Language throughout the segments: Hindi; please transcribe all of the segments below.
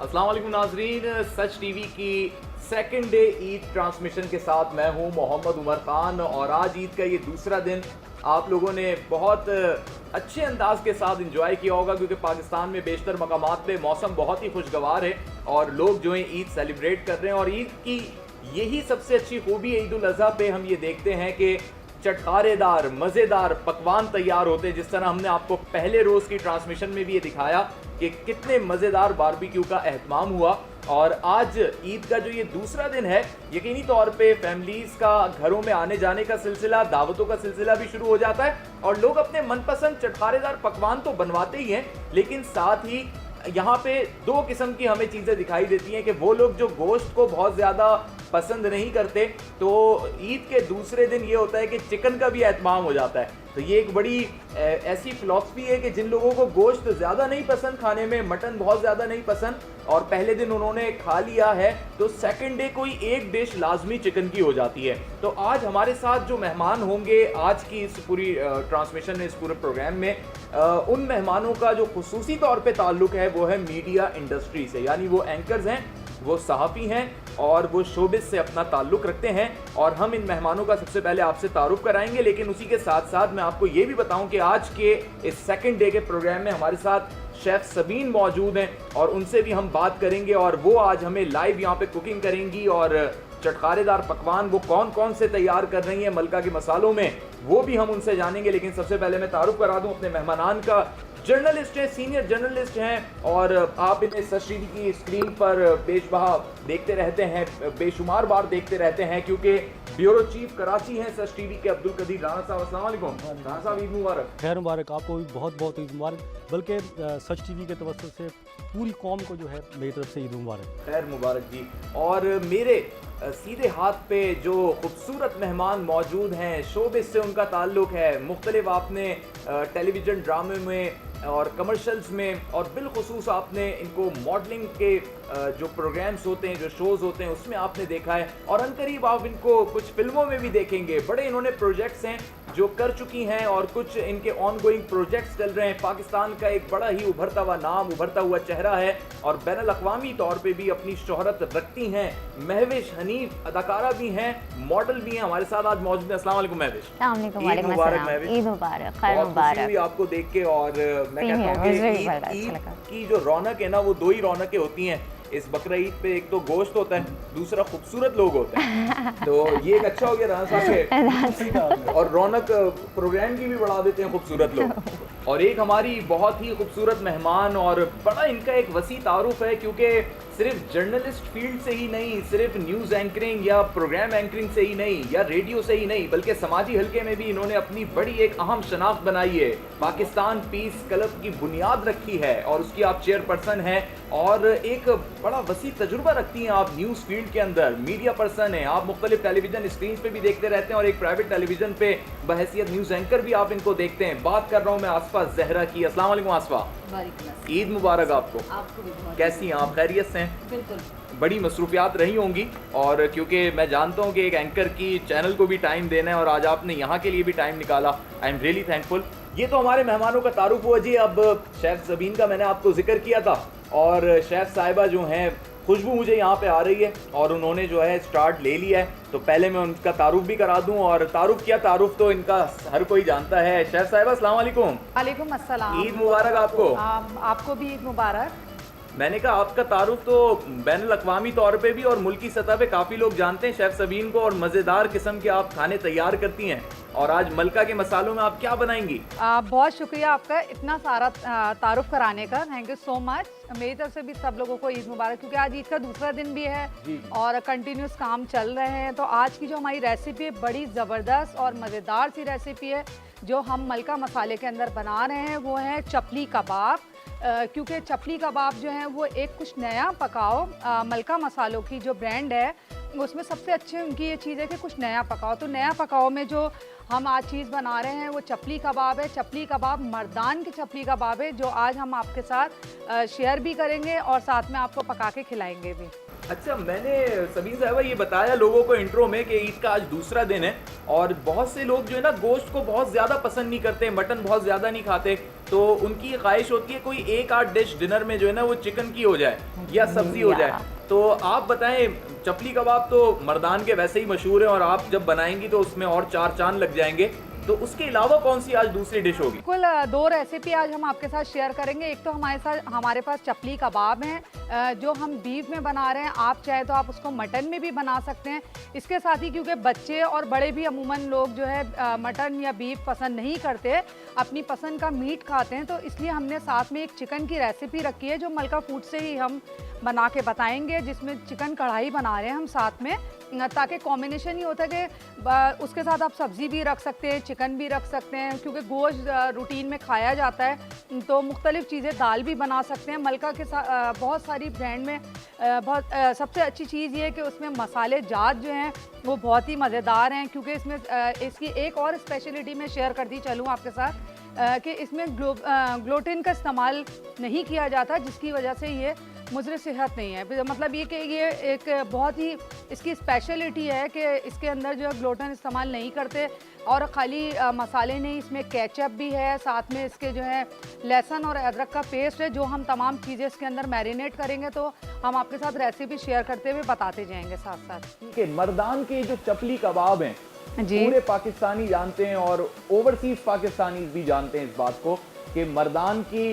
अस्सलाम वालेकुम नाजरीन, सच टीवी की सेकंड डे ईद ट्रांसमिशन के साथ मैं हूं मोहम्मद उमर खान। और आज ईद का ये दूसरा दिन आप लोगों ने बहुत अच्छे अंदाज के साथ इंजॉय किया होगा, क्योंकि पाकिस्तान में बेशतर मकामात पे मौसम बहुत ही खुशगवार है और लोग जो है ईद सेलिब्रेट कर रहे हैं। और ईद की यही सबसे अच्छी खूबी है, ईद उल अज़हा पे हम ये देखते हैं कि चटखारेदार मज़ेदार पकवान तैयार होते हैं। जिस तरह हमने आपको पहले रोज़ की ट्रांसमिशन में भी ये दिखाया कि कितने मज़ेदार बारबेक्यू का एहतमाम हुआ। और आज ईद का जो ये दूसरा दिन है, यकीनी तौर पे फैमिलीज़ का घरों में आने जाने का सिलसिला, दावतों का सिलसिला भी शुरू हो जाता है और लोग अपने मनपसंद चटखारेदार पकवान तो बनवाते ही हैं, लेकिन साथ ही यहाँ पे दो किस्म की हमें चीज़ें दिखाई देती हैं कि वो लोग जो गोश्त को बहुत ज़्यादा पसंद नहीं करते, तो ईद के दूसरे दिन ये होता है कि चिकन का भी एहतमाम हो जाता है। तो ये एक बड़ी ऐसी फ़िलॉसफी है कि जिन लोगों को गोश्त ज़्यादा नहीं पसंद खाने में, मटन बहुत ज़्यादा नहीं पसंद, और पहले दिन उन्होंने खा लिया है तो सेकंड डे कोई एक डिश लाजमी चिकन की हो जाती है। तो आज हमारे साथ जो मेहमान होंगे आज की इस पूरी ट्रांसमिशन में, इस पूरे प्रोग्राम में, उन मेहमानों का जो खुसूसी तौर पे ताल्लुक़ है वो है मीडिया इंडस्ट्री से, यानी वो एंकर्स हैं, वो सहाफ़ी हैं और वो शोबिस से अपना ताल्लुक़ रखते हैं। और हम इन मेहमानों का सबसे पहले आपसे तारुफ कराएंगे, लेकिन उसी के साथ साथ मैं आपको ये भी बताऊं कि आज के इस सेकंड डे के प्रोग्राम में हमारे साथ शेफ़ सबीन मौजूद हैं और उनसे भी हम बात करेंगे और वो आज हमें लाइव यहाँ पे कुकिंग करेंगी। और चटखारेदार पकवान वो कौन कौन से तैयार कर रही हैं मलका के मसालों में, वो भी हम उनसे जानेंगे। लेकिन सबसे पहले मैं तारुफ करा दूँ अपने मेहमानान का। जर्नलिस्ट हैं, सीनियर जर्नलिस्ट हैं और आप इन्हें सच टीवी की स्क्रीन पर बेशबहा देखते रहते हैं, बेशुमार बार देखते रहते हैं, क्योंकि ब्यूरो चीफ कराची हैं सच टीवी के अब्दुल कदीर राना साहब। अस्सलाम वालेकुम राना साहब, ईद मुबारक। खैर मुबारक, आपको भी बहुत बहुत ईद मुबारक, बल्कि सच टीवी के तवज्जुह से पूरी कौम को जो है मेरी तरफ से ईद मुबारक। खैर मुबारक जी। और मेरे सीधे हाथ पे जो खूबसूरत मेहमान मौजूद हैं, शोबिस से उनका ताल्लुक़ है, मुख्तलिफ आपने टेलीविज़न ड्रामे में और कमर्शल्स में और बिलखुसूस आपने इनको मॉडलिंग के जो प्रोग्राम्स होते हैं, जो शोज़ होते हैं, उसमें आपने देखा है और अनकरीब आप इनको कुछ फिल्मों में भी देखेंगे। बड़े इन्होंने प्रोजेक्ट्स हैं जो कर चुकी हैं और कुछ इनके ऑन गोइंग प्रोजेक्ट्स चल रहे हैं। पाकिस्तान का एक बड़ा ही उभरता हुआ नाम, उभरता हुआ चेहरा है और बैनुल अक़वामी तौर पे भी अपनी शोहरत रखती हैं। महविश हनीफ अदाकारा भी हैं, मॉडल भी हैं, हमारे साथ आज मौजूद हैं। अस्सलाम वालेकुम महविश। ईद मुबारक महविश। ईद मुबारक, खैर मुबारक। आपको देख के और मैं कहता हूँ कि ईद की जो रौनक है ना, वो दो ही रौनकें होती हैं इस बकरा ईद पे। एक तो गोश्त होता है, दूसरा खूबसूरत लोग होते हैं। तो ये एक अच्छा हो गया राना साहब के, और रौनक प्रोग्राम की भी बढ़ा देते हैं खूबसूरत लोग। और एक हमारी बहुत ही खूबसूरत मेहमान, और बड़ा इनका एक वसी तारुफ है, क्योंकि सिर्फ जर्नलिस्ट फील्ड से ही नहीं, सिर्फ न्यूज़ एंकरिंग या प्रोग्राम एंकरिंग से ही नहीं, या रेडियो से ही नहीं, बल्कि समाजी हल्के में भी इन्होंने अपनी बड़ी एक अहम शनाख्त बनाई है। पाकिस्तान पीस क्लब की बुनियाद रखी है और उसकी आप चेयरपर्सन हैं और एक बड़ा वसी तजुर्बा रखती हैं आप न्यूज़ फील्ड के अंदर। मीडिया पर्सन हैं आप, मुख्तलिफ टेलीविज़न स्क्रीन पे भी देखते रहते हैं और एक प्राइवेट टेलीविज़न पे बहैसियत न्यूज़ एंकर भी आप इनको देखते हैं। बात कर रहा हूँ मैं आसफा जहरा की। अस्सलाम वालेकुम आसफा, ईद मुबारक आपको। कैसी हैं आप, खैरियत से हैं? बिल्कुल। बड़ी मसरूफियात रही होंगी, और क्योंकि मैं जानता हूँ कि एक एंकर की चैनल को भी टाइम देना है और आज आपने यहाँ के लिए भी टाइम निकाला। I am really thankful. ये तो हमारे मेहमानों का तारुफ हुआ जी। अब शेफ़ सबीन का मैंने आपको जिक्र किया था और शेफ़ साहिबा जो हैं, खुशबू मुझे यहाँ पे आ रही है और उन्होंने जो है स्टार्ट ले लिया है, तो पहले मैं उनका तारुफ भी करा दूं। और तारुफ क्या, तारुफ तो इनका हर कोई जानता है। शेफ़ साहिबा अस्सलाम वालेकुम। वालेकुम अस्सलाम। ईद मुबारक आपको। आपको भी ईद मुबारक। मैंने कहा आपका तारुफ तो बैनुल अक़वामी तौर पे भी और मुल्की सतह पे काफ़ी लोग जानते हैं शेफ़ सबीन को, और मज़ेदार किस्म के आप खाने तैयार करती हैं। और आज मलका के मसालों में आप क्या बनाएंगी? बहुत शुक्रिया आपका इतना सारा तारुफ कराने का, थैंक यू सो मच। मेरी तरफ से भी सब लोगों को ईद मुबारक, क्योंकि आज ईद का दूसरा दिन भी है और कंटिन्यूस काम चल रहे हैं। तो आज की जो हमारी रेसिपी है, बड़ी ज़बरदस्त और मज़ेदार सी रेसिपी है जो हम मलका मसाले के अंदर बना रहे हैं, वो है चपली कबाब। क्योंकि चपली कबाब जो है वो एक कुछ नया पकाओ, मलका मसालों की जो ब्रांड है उसमें सबसे अच्छी उनकी ये चीज़ है कि कुछ नया पकाओ। तो नया पकाओ में जो हम आज चीज़ बना रहे हैं वो चपली कबाब है। चपली कबाब मर्दान की चपली कबाब है, जो आज हम आपके साथ शेयर भी करेंगे और साथ में आपको पका के खिलाएंगे भी। अच्छा, मैंने सबीन साहिबा ये बताया लोगों को इंट्रो में कि ईद का आज दूसरा दिन है और बहुत से लोग जो है ना गोश्त को बहुत ज़्यादा पसंद नहीं करते, मटन बहुत ज़्यादा नहीं खाते, तो उनकी ख्वाहिश होती है कोई एक आध डिश डिनर में जो है ना वो चिकन की हो जाए या सब्जी हो जाए। तो आप बताएं, चपली कबाब तो मर्दान के वैसे ही मशहूर है और आप जब बनाएंगी तो उसमें और चार चांद लग जाएंगे, तो उसके अलावा कौन सी आज दूसरी डिश होगी? बिल्कुल, दो रेसिपी आज हम आपके साथ शेयर करेंगे। एक तो हमारे पास चपली कबाब हैं जो हम बीफ में बना रहे हैं। आप चाहे तो आप उसको मटन में भी बना सकते हैं। इसके साथ ही क्योंकि बच्चे और बड़े भी अमूमन लोग जो है मटन या बीफ पसंद नहीं करते, अपनी पसंद का मीट खाते हैं, तो इसलिए हमने साथ में एक चिकन की रेसिपी रखी है जो मलका फूड से ही हम बना के बताएंगे, जिसमें चिकन कढ़ाई बना रहे हैं हम साथ में, ताकि कॉम्बिनेशन ही होता है कि उसके साथ आप सब्ज़ी भी रख सकते हैं, चिकन भी रख सकते हैं, क्योंकि गोश्त रूटीन में खाया जाता है तो मुख्तलिफ चीज़ें दाल भी बना सकते हैं। मलका के साथ बहुत सारी ब्रांड में सबसे अच्छी चीज़ ये है कि उसमें मसाले जात जो हैं वो बहुत ही मज़ेदार हैं, क्योंकि इसमें इसकी एक और स्पेशलिटी मैं शेयर करती चलूँ आपके साथ कि इसमें ग्लूटेन का इस्तेमाल नहीं किया जाता, जिसकी वजह से ये मुझे सेहत नहीं है। मतलब ये कि ये एक बहुत ही इसकी स्पेशलिटी है कि इसके अंदर जो है ग्लूटेन इस्तेमाल नहीं करते, और ख़ाली मसाले नहीं, इसमें केचप भी है, साथ में इसके जो है लहसुन और अदरक का पेस्ट है, जो हम तमाम चीज़ें इसके अंदर मैरिनेट करेंगे। तो हम आपके साथ रेसिपी शेयर करते हुए बताते जाएंगे साथ साथ। ठीक है, मर्दान के जो चपली कबाब हैं पूरे पाकिस्तानी जानते हैं और ओवरसीज पाकिस्तानी भी जानते हैं इस बात को कि मर्दान की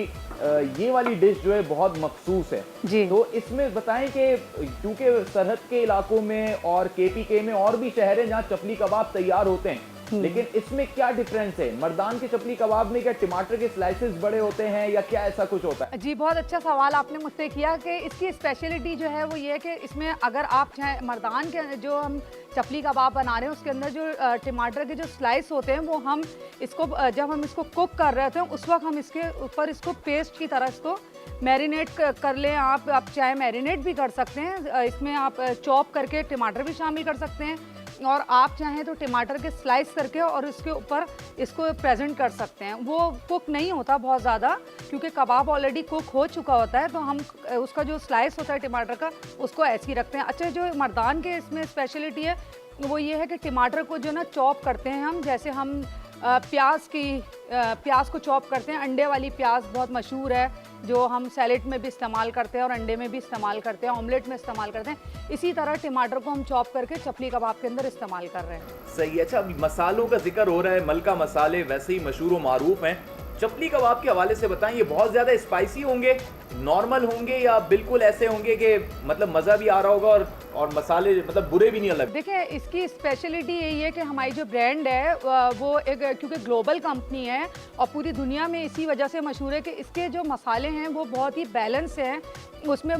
ये वाली डिश जो है बहुत मखसूस है जी। तो इसमें बताएं कि क्योंकि सरहद के इलाकों में और KPK में और भी शहर हैं जहाँ चपली कबाब तैयार होते हैं, लेकिन इसमें क्या डिफरेंस है? मर्दान के चपली कबाब में क्या टमाटर के स्लाइसेस बड़े होते हैं या क्या ऐसा कुछ होता है? जी, बहुत अच्छा सवाल आपने मुझसे किया कि इसकी स्पेशलिटी जो है वो ये है कि इसमें अगर आप चाहे मर्दान के जो हम चपली कबाब बना रहे हैं उसके अंदर जो टमाटर के जो स्लाइस होते हैं वो हम इसको जब हम इसको कुक कर रहे होते हैं उस वक्त हम इसके ऊपर इसको पेस्ट की तरह इसको मैरिनेट कर लें। आप चाहे मैरिनेट भी कर सकते हैं, इसमें आप चॉप करके टमाटर भी शामिल कर सकते हैं, और आप चाहें तो टमाटर के स्लाइस करके और इसके ऊपर इसको प्रेजेंट कर सकते हैं। वो कुक नहीं होता बहुत ज़्यादा, क्योंकि कबाब ऑलरेडी कुक हो चुका होता है, तो हम उसका जो स्लाइस होता है टमाटर का उसको ऐसे ही रखते हैं। अच्छा, जो मर्दान के इसमें स्पेशलिटी है वो ये है कि टमाटर को जो ना चॉप करते हैं हम, जैसे हम प्याज को चॉप करते हैं। अंडे वाली प्याज बहुत मशहूर है जो हम सैलेड में भी इस्तेमाल करते हैं और अंडे में भी इस्तेमाल करते हैं, ऑमलेट में इस्तेमाल करते हैं। इसी तरह टमाटर को हम चॉप करके चपली कबाब के अंदर इस्तेमाल कर रहे हैं। सही। अच्छा, मसालों का जिक्र हो रहा है, मलका मसाले वैसे ही मशहूर व मारूफ हैं। चपली कबाब के हवाले से बताएं, ये बहुत ज़्यादा स्पाइसी होंगे, नॉर्मल होंगे, या बिल्कुल ऐसे होंगे कि मतलब मज़ा भी आ रहा होगा और मसाले मतलब बुरे भी नहीं लगे? देखिए, इसकी स्पेशलिटी यही है कि हमारी जो ब्रांड है वो एक क्योंकि ग्लोबल कंपनी है और पूरी दुनिया में इसी वजह से मशहूर है कि इसके जो मसाले हैं वो बहुत ही बैलेंस हैं। उसमें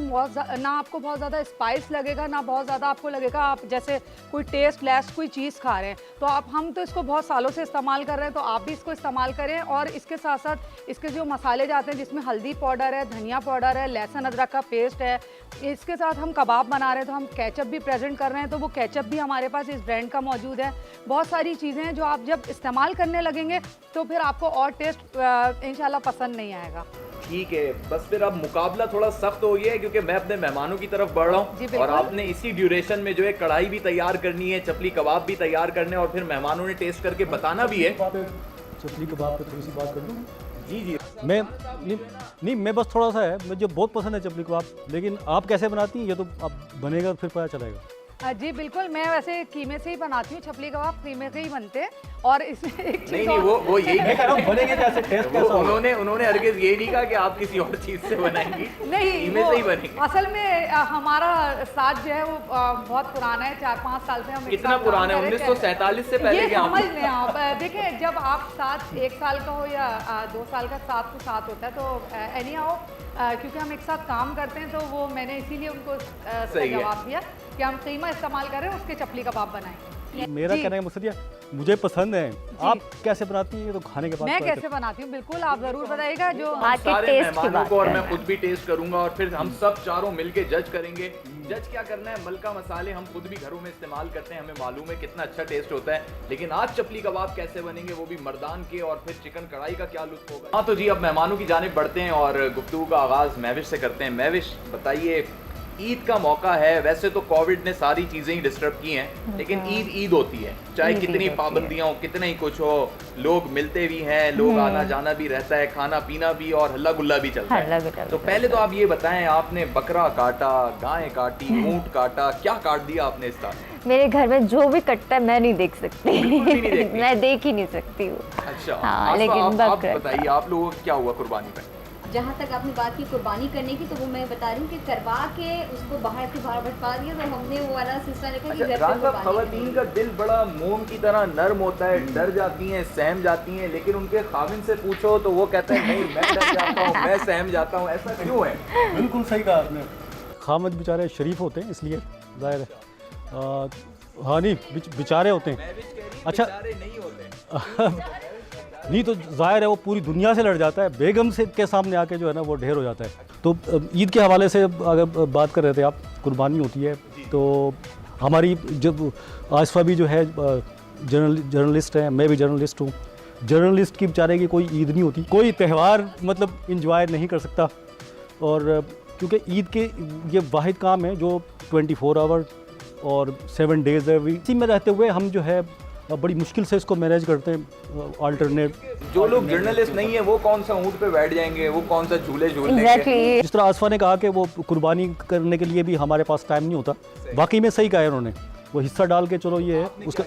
ना आपको बहुत ज़्यादा स्पाइस लगेगा, ना बहुत ज़्यादा आपको लगेगा आप जैसे कोई टेस्ट लेस कोई चीज़ खा रहे हैं। तो हम तो इसको बहुत सालों से इस्तेमाल कर रहे हैं, तो आप भी इसको इस्तेमाल करें। और इसके साथ साथ इसके जो मसाले जाते हैं जिसमें हल्दी पाउडर है, धनिया पाउडर है, लहसुन अदरक का पेस्ट है, इसके साथ हम कबाब बना रहे हैं तो हम केचप भी प्रेजेंट कर रहे हैं, तो वो केचप भी हमारे पास इस ब्रांड का मौजूद है। बहुत सारी चीज़ें हैं जो आप जब इस्तेमाल करने लगेंगे तो फिर आपको और टेस्ट इंशाल्लाह पसंद नहीं आएगा। ठीक है, बस फिर अब मुकाबला थोड़ा सख्त हो गया है क्योंकि मैं अपने मेहमानों की तरफ बढ़ रहा हूँ और आपने इसी ड्यूरेशन में जो है कढ़ाई भी तैयार करनी है, चपली कबाब भी तैयार करने और फिर मेहमानों ने टेस्ट करके बताना भी है। चपली कबाब पे थोड़ी सी बात कर दूँ? जी जी। मैं बस थोड़ा सा है, मुझे बहुत पसंद है चपली कबाब, लेकिन आप कैसे बनाती हैं ये तो अब बनेगा फिर पता चलेगा। जी बिल्कुल, मैं वैसे कीमे से ही बनाती हूँ, चपली कबाब कीमे से ही बनते हैं। और इसमें एक चीज़ नहीं, वो यही बनेंगे कैसे, टेस्ट कैसा? उन्होंने हरगिज़ ये नहीं कहा कि आप किसी और चीज़ से बनाएंगी, नहीं कीमे से ही बनेंगे। असल में हमारा साथ जो है वो बहुत पुराना है, 4-5 साल से हम कितना पुराना है? 1947 से पहले ये समझ लें आप। देखिए, जब आप साथ 1 साल का हो या 2 साल का साथ तो साथ होता है, तो एनी हाउ क्योंकि हम एक साथ काम करते हैं तो वो मैंने इसीलिए उनको जवाब दिया कि हम कीमा इस्तेमाल करें, उसके चपली कबाब बनाएं। मेरा कहना है मुझे मुझे पसंद है। आप कैसे बनाती हैं तो खाने के बाद मैं कैसे बनाती हूँ बिल्कुल आप जरूर बताइएगा। जो सारे मेहमानों को और मैं खुद भी टेस्ट करूंगा और फिर हम सब चारों मिलके जज करेंगे। जज क्या करना है, मलका मसाले हम खुद भी घरों में इस्तेमाल करते हैं, हमें मालूम है कितना अच्छा टेस्ट होता है, लेकिन आज चपली कबाब कैसे बनेंगे वो भी मर्दान के, और फिर चिकन कढ़ाई का क्या लुत्फ होगा। हाँ तो जी, अब मेहमानों की जानिब बढ़ते हैं और गुफ्तगू का आगाज़ महविश से करते हैं। महविश, बताइए ईद का मौका है, वैसे तो कोविड ने सारी चीज़ें ही डिस्टर्ब की हैं, लेकिन ईद होती है, चाहे कितनी पाबंदियाँ हो, कितना ही कुछ हो, लोग मिलते भी हैं, लोग आना जाना भी रहता है, खाना पीना भी और हल्ला गुल्ला भी चलता है। तो पहले तो आप ये बताएं, आपने बकरा काटा, गाय काटी, ऊँट काटा, क्या काट दिया आपने इस साल? मेरे घर में जो भी कटता है मैं नहीं देख सकती। मैं देख ही नहीं सकती हूँ। अच्छा, हाँ, लेकिन आप बताइए, आप लोगों को क्या हुआ कुर्बानी पे? जहाँ तक आपने बात की कुर्बानी करने की, तो वो मैं बता रही हूँ कि करवा के उसको बाहर से बाहर भटका दिया, तो हमने वो वाला सिलसिला रखा कि घर पे कुर्बानी। खवातीन का दिल बड़ा मोम की तरह नरम होता है, डर जाती हैं, सहम जाती हैं, लेकिन उनके खाविन से पूछो तो वो कहते हैं नहीं, मैं डर जाता हूँ, मैं सहम जाता हूँ। ऐसा क्यों है? बिल्कुल सही कहा आपने। खामद बेचारे शरीफ होते हैं, इसलिए जाहिर है। हाँ नहीं, बेचारे होते हैं। अच्छा नहीं होते नहीं तो जाहिर है वो पूरी दुनिया से लड़ जाता है, बेगम से के सामने आके जो है ना वो ढेर हो जाता है। तो ईद के हवाले से अगर बात कर रहे थे आप, कुर्बानी होती है तो हमारी जब आसफा भी जो है जर्नलिस्ट है, मैं भी जर्नलिस्ट हूँ। जर्नलिस्ट की बेचारे की कोई ईद नहीं होती, कोई त्यौहार मतलब इंजॉय नहीं कर सकता। और क्योंकि ईद के ये वाहिद काम है जो 24 आवर और 7 डेज है, इसी में रहते हुए हम जो है बड़ी मुश्किल से इसको मैनेज करते हैं। अल्टरनेट जो लोग जर्नलिस्ट नहीं है वो कौन सा ऊँट पे बैठ जाएंगे, वो कौन सा झूले झूल लेंगे। जिस तरह आसफा ने कहा कि वो कुर्बानी करने के लिए भी हमारे पास टाइम नहीं होता, वाकई में सही कहा है उन्होंने। वो हिस्सा डाल के चलो ये है उसका,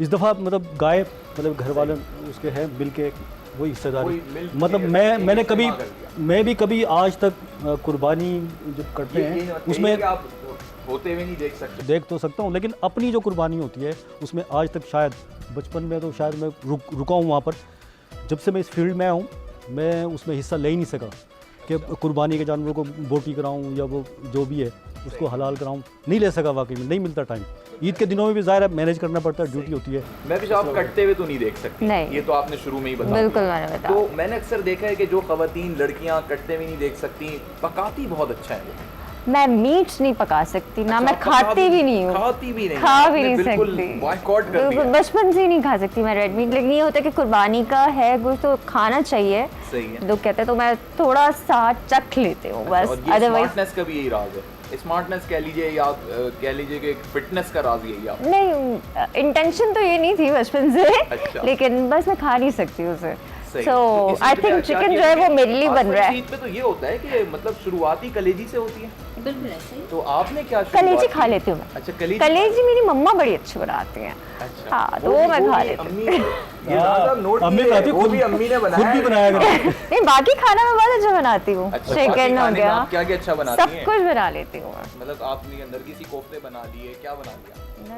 इस दफ़ा मतलब गाय मतलब घर वाले उसके हैं मिल के वही हिस्सेदारी, मतलब मैं भी कभी आज तक कुर्बानी जब करते हैं उसमें होते हुए नहीं देख सकते। देख तो सकता हूँ, लेकिन अपनी जो कुर्बानी होती है उसमें आज तक शायद बचपन में तो शायद मैं रुका हूँ वहाँ पर। जब से मैं इस फील्ड में आया हूँ मैं उसमें हिस्सा ले ही नहीं सका कि कुर्बानी के जानवरों को बोटी कराऊँ या वो जो भी है उसको हलाल कराऊँ, नहीं ले सका, वाकई में नहीं मिलता टाइम। ईद के दिनों में भी ज़ाहिर है मैनेज करना पड़ता है, ड्यूटी होती है। मैं भी आप कटते हुए तो नहीं देख सकती, ये तो आपने शुरू में ही बताया। बिल्कुल मैंने बताया। तो मैंने अक्सर देखा है कि जो खवातीन लड़कियां कटते हुए नहीं देख सकती, पकाती बहुत अच्छा है। मैं मीट नहीं पका सकती ना, मैं खाती भी नहीं हूँ, खाती भी नहीं, खा भी नहीं बिल्कुल सकती, बॉयकॉट कर दिया। बचपन से ही नहीं खा सकती मैं रेड मीट। लेकिन ये होता है कि कुर्बानी का है कुछ तो खाना चाहिए, सही है। लोग कहते हैं तो मैं थोड़ा सा चख लेती हूँ बस। अदरवाइज स्मार्टनेस का भी यही राज है, स्मार्टनेस कह लीजिए या कह लीजिए कि फिटनेस का राज यही है। नहीं, इंटेंशन तो ये नहीं थी बचपन से। अच्छा। लेकिन बस मैं खा नहीं सकती उसे। सही। So, तो I think चिकन जो है वो मेरे लिए बन रहा है। ईद पे तो ये होता है कि मतलब शुरुआती कलेजी से होती है। बिल्कुल ऐसे ही। तो आपने क्या कलेजी खा लेती हूँ मैं। अच्छा, कलेजी मेरी मम्मा बड़ी अच्छी बनाती हैं। अच्छा। हाँ, तो वो मैं खा लेती हूँ। अम्मी ने बनाया। नहीं, बाकी खाना मैं बहुत अच्छा बनाती हूँ। चिकन हो गया, क्या क्या अच्छा बनाती हैं? सब कुछ बना लेती हूँ। मतलब आपने अंदर किसी कोफ्ते बना लिए, क्या बना लिया?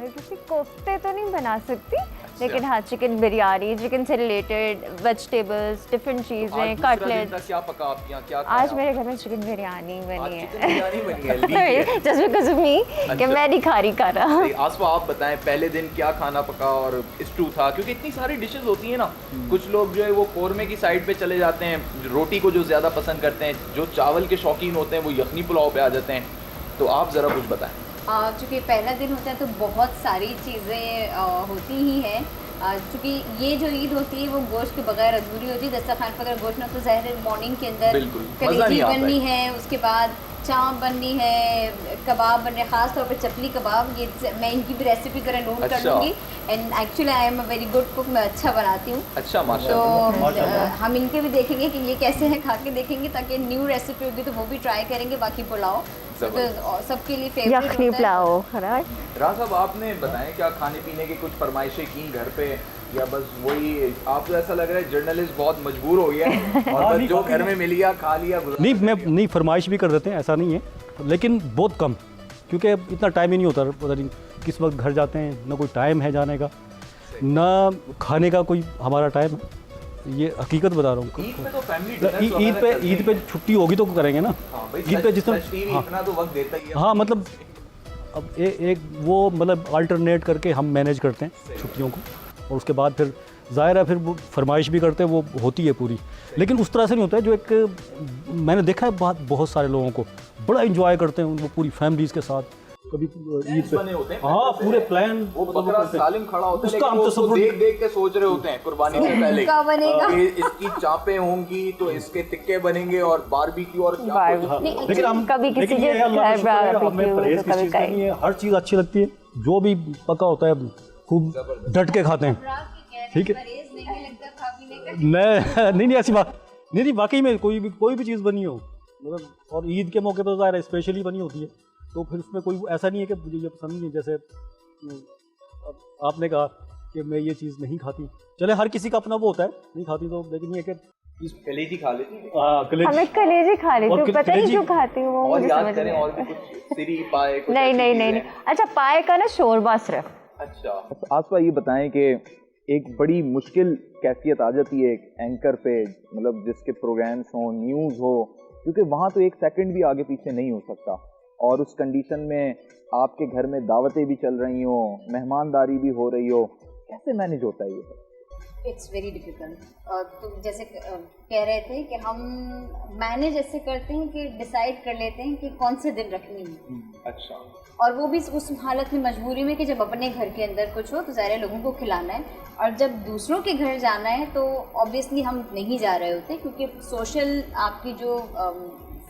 किसी कोफ्ते तो नहीं बना सकती, लेकिन हाँ चिकन बिरयानी, चिकन से रिलेटेड वेजिटेबल्स, डिफरेंट चीज़ें, कटलेट्स। क्या पका आपके यहाँ, क्या आज मेरे घर में चिकन बिरयानी बनी है। जस्ट बिकॉज़ ऑफ मी कि मैं नहीं खा रही खाना। आसफा आप बताएं पहले दिन क्या खाना पका और स्टू था, क्योंकि इतनी सारी डिशेस होती हैं ना। कुछ लोग जो है वो कोरमे की साइड पे चले जाते हैं, रोटी को जो ज़्यादा पसंद करते हैं, जो चावल के शौकीन होते हैं वो यखनी पुलाव पे आ जाते हैं। तो आप ज़रा कुछ बताएं। चूँकि पहला दिन होता है तो बहुत सारी चीज़ें होती ही हैं। चूँकि ये जो ईद होती है वो गोश्त के बगैर अधूरी होती है। दस्तरखान पर अगर गोश्त ना तो ज़ाहिर है मॉर्निंग के अंदर कलेजी बननी है, उसके बाद चाँप बननी है, कबाब बनने, ख़ास तौर पे चपली कबाब। ये मैं इनकी भी रेसिपी करें नोट कर लूँगी। And actually I am a very good cook, मैं अच्छा बनाती हूँ। अच्छा, माशाल्लाह। तो हम इनके भी देखेंगे कि ये कैसे हैं, खा के देखेंगे, ताकि न्यू रेसिपी होगी तो वो भी ट्राई करेंगे। बाकी पुलाव सबके लिए फेवरेट यखनी पुलाव। राज साहब आपने बताया क्या खाने पीने की कुछ फरमाइशें की घर पे, या बस वही आपको ऐसा लग रहा है जर्नलिस्ट बहुत मजबूर हो गया और बस जो घर में मिल गया खा लिया? नहीं फरमाइश भी कर देते हैं, ऐसा नहीं है, लेकिन बहुत कम, क्योंकि इतना टाइम ही नहीं होता। पता नहीं किस वक्त घर जाते हैं, ना कोई टाइम है जाने का, ना खाने का कोई हमारा टाइम है। ये हकीकत बता रहा हूँ। ईद पे छुट्टी होगी तो करेंगे ना। ईद पे जिस तरह इतना तो वक्त देता ही है। हाँ, मतलब अब एक वो मतलब अल्टरनेट करके हम मैनेज करते हैं छुट्टियों को, और उसके बाद फिर ज़ाहिर है फिर वो फरमाइश भी करते हैं, वो होती है पूरी। लेकिन उस तरह से नहीं होता है जो एक मैंने देखा है बहुत सारे लोगों को बड़ा इंजॉय करते हैं वो पूरी फैमिलीज़ के साथ। कभी ईद पे बने होते हैं हाँ पूरे प्लान वो बकरा सालिम खड़ा होता है, उसका लेकिन हम वो उसको तसव्वुर देख देख के सोच रहे होते हैं कुर्बानी से पहले क्या बनेगा? कि इसकी चापें होंगी तो इसके टिक्के बनेंगे और बारबेक्यू और क्या कुछ। हाँ, नहीं, लेकिन हम कभी किसी लेकिन ये के है, अल्लाह का घर शुक्र है, barbecue हमें परहेज तो किस कभी चीज़ का नहीं है, हर चीज़ अच्छी लगती है, जो भी पका होता है खूब डट के खाते हैं। ठीक है नहीं ऐसी बात नहीं, वाकई में कोई भी चीज़ बनी हो मतलब, और ईद के मौके पर ज़ाहिर है स्पेशली बनी होती है, तो फिर उसमें कोई ऐसा नहीं है कि मुझे ये पसंद नहीं है। जैसे अब आपने कहा कि मैं ये चीज़ नहीं खाती, चले हर किसी का अपना वो होता है, नहीं खाती तो, लेकिन ये कि कलेजी खा लेती हैं हाँ हमें कलेजी खा लेती और हूँ, पता नहीं कलेजी- क्यों खाती हूँ वो और मुझे याद समझ करें नहीं और भी कुछ सिरी पाए कुछ नहीं ऐसी नहीं चीजें नहीं हैं। अच्छा पाए का ना शोरबा सिर्फ। अच्छा आसपा ये बताएं कि एक बड़ी मुश्किल कैफियत आ जाती है एक एंकर पे, मतलब जिसके प्रोग्राम्स हो, न्यूज़ हो, क्योंकि वहाँ तो एक सेकंड भी आगे पीछे नहीं हो सकता, और उस कंडीशन में आपके घर में दावतें भी चल रही हो, मेहमानदारी भी हो रही हो, कैसे मैनेज होता है ये? It's very difficult. तो जैसे कह रहे थे कि हम मैनेज ऐसे करते हैं कि डिसाइड कर लेते हैं कि कौन से दिन रखनी है। अच्छा और वो भी उस हालत में मजबूरी में कि जब अपने घर के अंदर कुछ हो तो सारे लोगों को खिलाना है, और जब दूसरों के घर जाना है तो ऑब्वियसली हम नहीं जा रहे होते, क्योंकि सोशल आपकी जो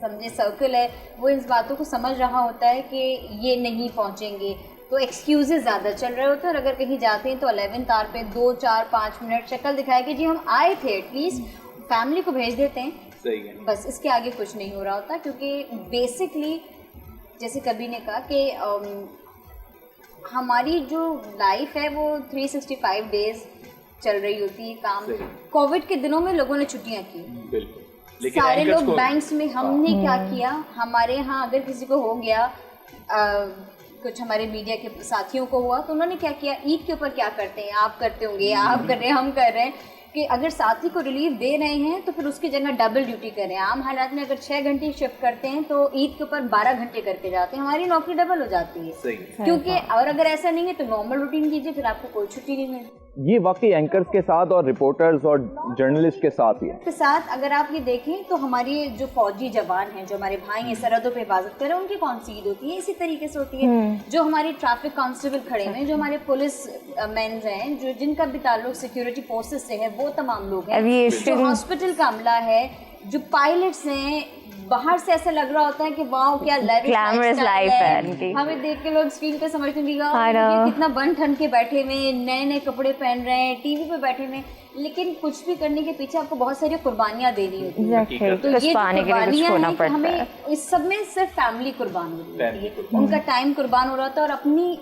समझे सर्कल है वो इस बातों को समझ रहा होता है कि ये नहीं पहुंचेंगे, तो एक्सक्यूजेज ज़्यादा चल रहे होते हैं। और अगर कहीं जाते हैं तो 11th आवर पे 2 4 5 मिनट शक्ल दिखाए कि जी हम आए थे, एटलीस्ट फैमिली को भेज देते हैं, सही है। बस इसके आगे कुछ नहीं हो रहा होता। क्योंकि बेसिकली जैसे कभी ने कहा कि हमारी जो लाइफ है वो 365 डेज चल रही होती है काम। कोविड के दिनों में लोगों ने छुट्टियां की, बिल्कुल, लेकिन सारे एंकर्स लोग को- बैंक्स में। हमने क्या किया, हमारे यहाँ अगर किसी को हो गया, कुछ हमारे मीडिया के साथियों को हुआ, तो उन्होंने क्या किया, ईद के ऊपर क्या करते हैं, आप करते होंगे, आप कर रहे हैं, हम कर रहे हैं, कि अगर साथी को रिलीफ दे रहे हैं तो फिर उसकी जगह डबल ड्यूटी करें। आम हालात में अगर 6 घंटे शिफ्ट करते हैं तो ईद के ऊपर 12 घंटे करके जाते हैं, हमारी नौकरी डबल हो जाती है। सही है। क्योंकि और अगर ऐसा नहीं है तो नॉर्मल रूटीन कीजिए, फिर आपको कोई छुट्टी नहीं मिलेगी। ये वाकई एंकर्स के साथ और रिपोर्टर्स और जर्नलिस्ट के साथ ही है। के साथ अगर आप ये देखें तो हमारी जो फौजी जवान हैं, जो हमारे भाई हैं सरहदों पे हिफाजत कर रहे हैं, उनकी कौन सी ईद होती है, इसी तरीके से होती है। जो हमारे ट्रैफिक कांस्टेबल खड़े हुए हैं, जो हमारे पुलिस मैन हैं, जो जिनका भी ताल्लुक सिक्योरिटी फोर्सेस से है, वो तमाम लोग हैं। जो हॉस्पिटल का अमला है, जो पायलट्स हैं, बाहर से ऐसा लग रहा होता है कि वाओ क्या ग्लैमरस लाइफ है इनकी। हमें देख के लोग स्क्रीन पे समझते नहीं I know. ये कितना बन ठन के बैठे हुए, नए नए कपड़े पहन रहे हैं, टीवी पे बैठे हुए, लेकिन कुछ भी करने के पीछे आपको बहुत सारी कुर्बानियां देनी होती है। Exactly. तो कुछ ये जो पाने के लिए कुछ कुर्बानियां खोना हैं कि पड़ता हमें है। इस सब में सिर्फ फैमिली कुर्बान हो रही है, उनका टाइम कुर्बान हो रहा था, और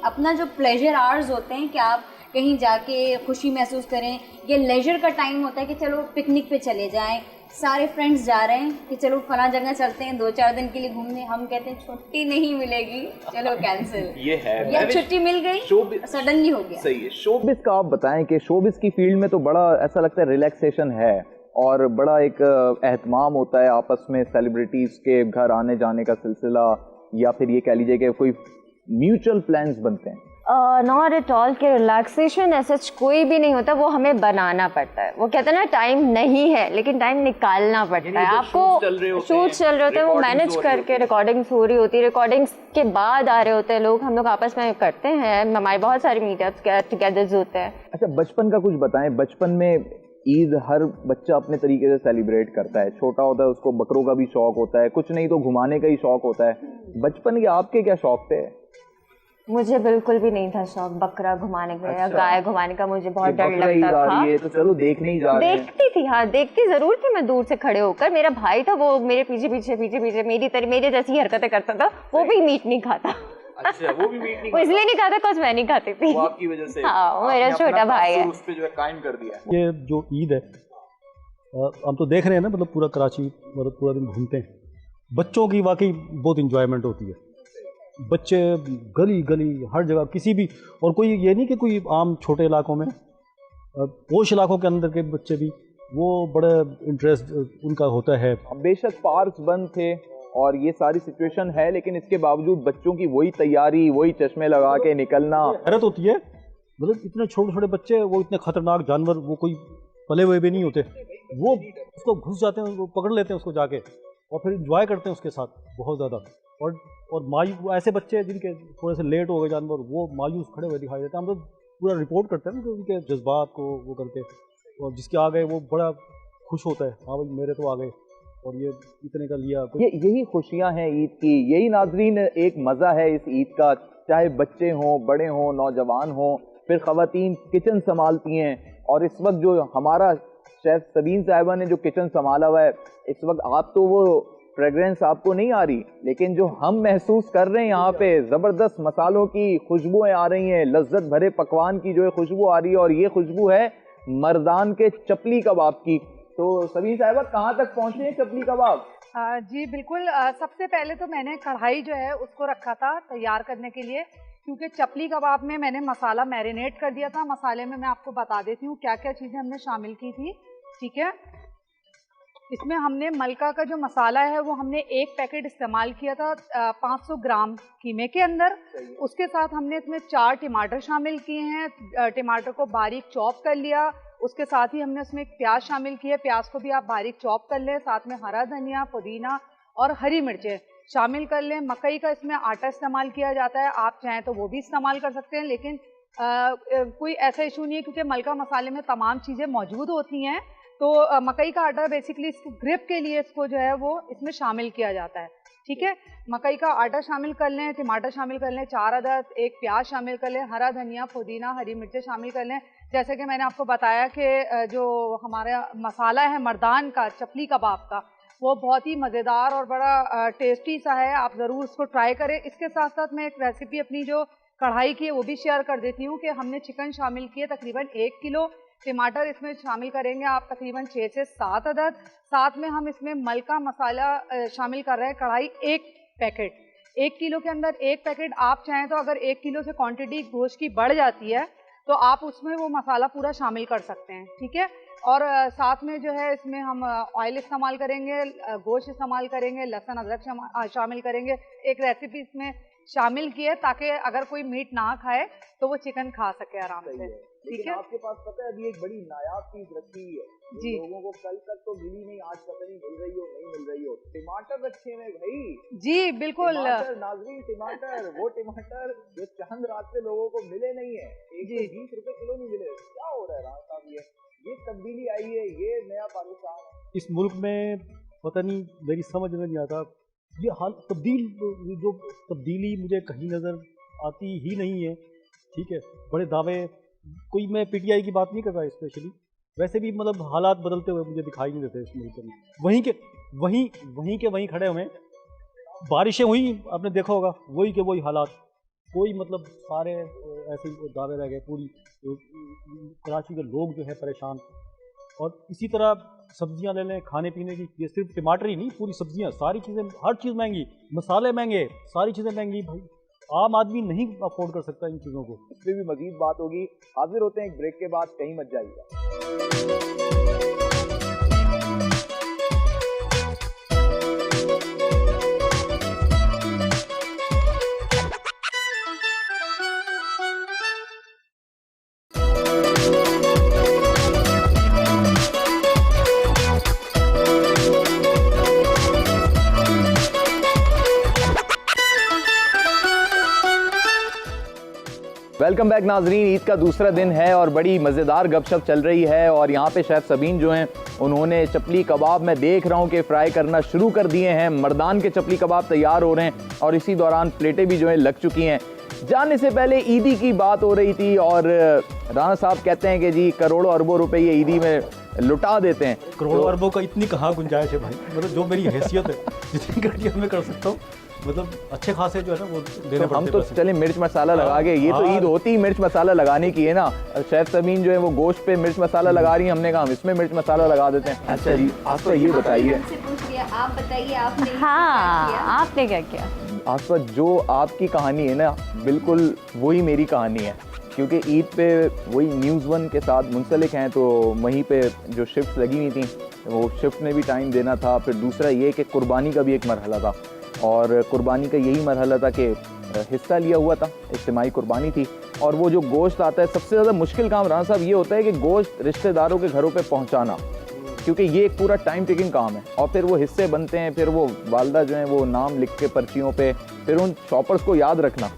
अपना जो प्लेजर आवर्स होते हैं कि आप कहीं जाके खुशी महसूस करें, ये लेजर का टाइम होता है कि चलो पिकनिक पे चले जाएं, सारे फ्रेंड्स जा रहे हैं कि चलो फला जगह चलते हैं 2-4 दिन के लिए घूमने, हम कहते हैं छुट्टी नहीं मिलेगी, चलो कैंसिल। ये है या छुट्टी मिल गई, सडनली हो गया। सही है। शोबिस का आप बताएं कि शोबिस की फील्ड में तो बड़ा ऐसा लगता है रिलैक्सेशन है, और बड़ा एक एहतमाम होता है आपस में, सेलिब्रिटीज के घर आने जाने का सिलसिला, या फिर ये कह लीजिए कि कोई म्यूचुअल प्लान्स बनते हैं। नॉट एट ऑल के रिलैक्सेशन ऐसा कोई भी नहीं होता, वो हमें बनाना पड़ता है। वो कहते हैं ना टाइम नहीं है, लेकिन टाइम निकालना पड़ता है आपको। शूट चल रहे होते हैं, वो मैनेज करके रिकॉर्डिंग्स हो रही होती है, रिकॉर्डिंग्स के बाद आ रहे होते हैं लोग, हम लोग आपस में करते हैं, हमारे बहुत सारे मीटअप्स टुगेदर्स होते हैं। अच्छा बचपन का कुछ बताएं, बचपन में ईद हर बच्चा अपने तरीके से सेलिब्रेट करता है, छोटा होता है उसको बकरों का भी शौक होता है, कुछ नहीं तो घुमाने का ही शौक होता है। बचपन के आपके क्या शौक थे? मुझे बिल्कुल भी नहीं था शौक बकरा घुमाने का या गाय घुमाने का, मुझे बहुत डर लगता था। तो चलो देखने ही जा रहे हैं। देखती थी, हाँ देखती जरूर थी मैं दूर से खड़े होकर। मेरा भाई था वो मेरे पीछे मेरे जैसी हरकतें करता था, वो भी मीट नहीं खाता। अच्छा वो भी मीट नहीं वो इसलिए नहीं खाता बिकॉज़ मैं नहीं खाती थी। वो आपकी वजह से। हाँ, मेरा छोटा भाई है। उस पे जो है कायम कर दिया। ये जो ईद है हम तो देख रहे हैं ना, मतलब पूरा कराची मतलब पूरा दिन घूमते हैं, बच्चों की वाकई बहुत इंजॉयमेंट होती है। बच्चे गली गली हर जगह किसी भी, और कोई ये नहीं कि कोई आम छोटे इलाकों में, पोश इलाकों के अंदर के बच्चे भी वो बड़ा इंटरेस्ट उनका होता है। बेशक पार्क्स बंद थे और ये सारी सिचुएशन है, लेकिन इसके बावजूद बच्चों की वही तैयारी, वही चश्मे लगा के निकलना। हैरत होती है, मतलब इतने छोटे छोटे बच्चे, वो इतने खतरनाक जानवर, वो कोई पले हुए भी नहीं होते, वो उसको घुस जाते हैं, वो पकड़ लेते हैं उसको जाके, और फिर इंजॉय करते हैं उसके साथ बहुत ज़्यादा। और मायूस ऐसे बच्चे जिनके थोड़े से लेट हो गए जानवर, वो मायूस खड़े हुए दिखाई देते हैं। हम तो पूरा रिपोर्ट करते हैं ना उनके जज्बात को वो करके, और जिसके आ गए वो बड़ा खुश होता है, हाँ भाई मेरे तो आ गए और ये इतने का लिया। यही खुशियां हैं ईद की, यही नाजरीन एक मज़ा है इस ईद का। चाहे बच्चे हों, बड़े हों, नौजवान हों, फिर ख़वातीन किचन संभालती हैं। और इस वक्त जो हमारा शेफ़ सबीन साहिबा ने जो किचन संभाला हुआ है, इस वक्त आप तो वो फ्रेगरेंस आपको नहीं आ रही, लेकिन जो हम महसूस कर रहे हैं यहाँ पे ज़बरदस्त मसालों की खुशबुएं आ रही हैं, लज्जत भरे पकवान की जो है खुशबू आ रही है। और ये खुशबू है मर्दान के चपली कबाब की। तो सबीन साहिबा कहाँ तक पहुँचे हैं चपली कबाब? जी बिल्कुल। सबसे पहले तो मैंने कढ़ाई जो है उसको रखा था तैयार करने के लिए, क्योंकि चपली कबाब में मैंने मसाला मैरिनेट कर दिया था। मसाले में मैं आपको बता देती हूँ क्या क्या चीज़ें हमने शामिल की थी। ठीक है, इसमें हमने मलका का जो मसाला है वो हमने 1 पैकेट इस्तेमाल किया था 500 ग्राम कीमे के अंदर। उसके साथ हमने इसमें 4 टमाटर शामिल किए हैं, टमाटर को बारीक चॉप कर लिया। उसके साथ ही हमने उसमें एक प्याज शामिल किया, प्याज को भी आप बारीक चॉप कर लें। साथ में हरा धनिया, पुदीना और हरी मिर्चें शामिल कर लें। मकई का इसमें आटा इस्तेमाल किया जाता है, आप चाहें तो वो भी इस्तेमाल कर सकते हैं, लेकिन कोई ऐसा इशू नहीं है क्योंकि मलका मसाले में तमाम चीज़ें मौजूद होती हैं। तो मकई का आटा बेसिकली इसको ग्रिप के लिए इसको जो है वो इसमें शामिल किया जाता है। ठीक है, मकई का आटा शामिल कर लें, टमाटर शामिल कर लें 4 अदद, एक प्याज शामिल कर लें, हरा धनिया, पुदीना, हरी मिर्चें शामिल कर लें। जैसे कि मैंने आपको बताया कि जो हमारा मसाला है मर्दान का चपली कबाब का, वो बहुत ही मज़ेदार और बड़ा टेस्टी सा है, आप ज़रूर उसको ट्राई करें। इसके साथ साथ मैं एक रेसिपी अपनी जो कढ़ाई की है वो भी शेयर कर देती हूँ कि हमने चिकन शामिल किए तकरीबन 1 किलो, टमाटर इसमें शामिल करेंगे आप तकरीबन 6 से 7 अदद। साथ में हम इसमें मलका मसाला शामिल कर रहे हैं कढ़ाई 1 पैकेट। 1 किलो के अंदर 1 पैकेट, आप चाहें तो अगर 1 किलो से क्वांटिटी गोश्त की बढ़ जाती है तो आप उसमें वो मसाला पूरा शामिल कर सकते हैं। ठीक है, और साथ में जो है इसमें हम ऑयल इस्तेमाल करेंगे, गोश्त इस्तेमाल करेंगे, लहसुन अदरक शामिल करेंगे। एक रेसिपी इसमें शामिल की है ताकि अगर कोई मीट ना खाए तो वो चिकन खा सके आराम से। ठीक है, आपके पास पता है अभी एक बड़ी नायाब चीज रखी है जी, लोगों को कल तक तो मिली नहीं, आज पता नहीं मिल रही हो नहीं मिल रही हो। टमाटर रखे हुए भाई। जी बिल्कुल नाजरीन, टमाटर, वो टमाटर जो चंद रात से लोगों को मिले नहीं है, 120 रुपए किलो नहीं मिले। क्या हो रहा है राणा साहब? ये तब्दीली आई है, ये नया पाकिस्तान है इस मुल्क में। पता नहीं, मेरी समझ में नहीं आता ये हाल जो तब्दीली मुझे कहीं नज़र आती ही नहीं है। ठीक है, बड़े दावे, कोई मैं पीटीआई की बात नहीं कर रहा स्पेशली, वैसे भी मतलब हालात बदलते हुए मुझे दिखाई नहीं देते इस मुल्क में। वहीं के खड़े हुए, बारिशें हुई आपने देखा होगा, वही के वही हालात, कोई मतलब सारे ऐसे दावे रह गए। पूरी कराची के लोग जो है परेशान। और इसी तरह सब्जियां ले लें खाने पीने की, ये सिर्फ टमाटर ही नहीं, पूरी सब्जियां, सारी चीज़ें, हर चीज़ महंगी, मसाले महंगे, सारी चीज़ें महंगी। भाई आम आदमी नहीं अफोर्ड कर सकता इन चीज़ों को। इस पर भी मजीद बात होगी। हाजिर होते हैं एक ब्रेक के बाद, कहीं मत जाइएगा। वेलकम बैक नाजरीन। ईद का दूसरा दिन है और बड़ी मज़ेदार गपशप चल रही है। और यहाँ पे शेफ़ सबीन जो हैं उन्होंने चपली कबाब मैं देख रहा हूँ कि फ्राई करना शुरू कर दिए हैं। मर्दान के चपली कबाब तैयार हो रहे हैं और इसी दौरान प्लेटें भी जो हैं लग चुकी हैं। जाने से पहले ईदी की बात हो रही थी और राणा साहब कहते हैं कि जी करोड़ों अरबों रुपए ये ईदी में लुटा देते हैं। करोड़ों अरबों का इतनी कहाँ गुंजाइश है भाई, मतलब जो मेरी हैसियत है जितनी घटिया मैं कर सकता हूँ, मतलब अच्छे खासे जो है ना वो देने पड़ते। हम तो चले मिर्च मसाला लगा के, ये तो ईद होती ही मिर्च मसाला लगाने की है ना। शेफ़ सबीन जो है वो गोश्त पे मिर्च मसाला लगा रही है, हमने कहा हम इसमें मिर्च मसाला लगा देते हैं। अच्छा जी, आप तो ये बताइए, आप बताइए आपने हाँ आपने क्या किया? आसपा जो आपकी कहानी है ना बिल्कुल वही मेरी कहानी है, क्योंकि ईद पे वही न्यूज़ 1 के साथ मुंसलिक हैं, तो वहीं पे जो शिफ्ट लगी हुई थी वो शिफ्ट में भी टाइम देना था। फिर दूसरा ये कि कुर्बानी का भी एक मरहला था और कुर्बानी का यही मरहला था कि हिस्सा लिया हुआ था, इज्तिमाई कुर्बानी थी। और वो जो गोश्त आता है, सबसे ज़्यादा मुश्किल काम राणा साहब ये होता है कि गोश्त रिश्तेदारों के घरों पे पहुंचाना। क्योंकि ये एक पूरा टाइम टेकिंग काम है और फिर वो हिस्से बनते हैं, फिर वो वालदा जो है वो नाम लिख के पर्चियों पे, फिर उन शॉपर्स को याद रखना,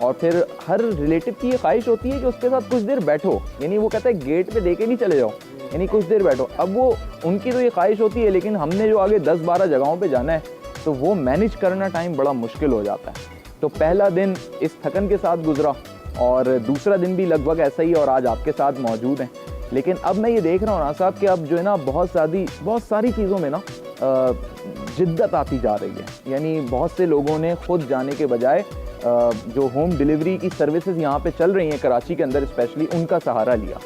और फिर हर रिलेटिव की ये ख्वाहिश होती है कि उसके साथ कुछ देर बैठो, यानी वो कहता है गेट पे देके नहीं चले जाओ, यानी कुछ देर बैठो। अब वो उनकी तो ये ख्वाहिश होती है, लेकिन हमने जो आगे 10-12 जगहों पे जाना है तो वो मैनेज करना टाइम बड़ा मुश्किल हो जाता है। तो पहला दिन इस थकन के साथ गुजरा और दूसरा दिन भी लगभग ऐसा ही, और आज आपके साथ मौजूद हैं। लेकिन अब मैं ये देख रहा हूँ ना साहब कि अब जो है ना बहुत सारी चीज़ों में ना जिद्दत आती जा रही है, यानी बहुत से लोगों ने खुद जाने के बजाय जो होम डिलीवरी की सर्विसेज यहाँ पे चल रही हैं कराची के अंदर स्पेशली, उनका सहारा लिया।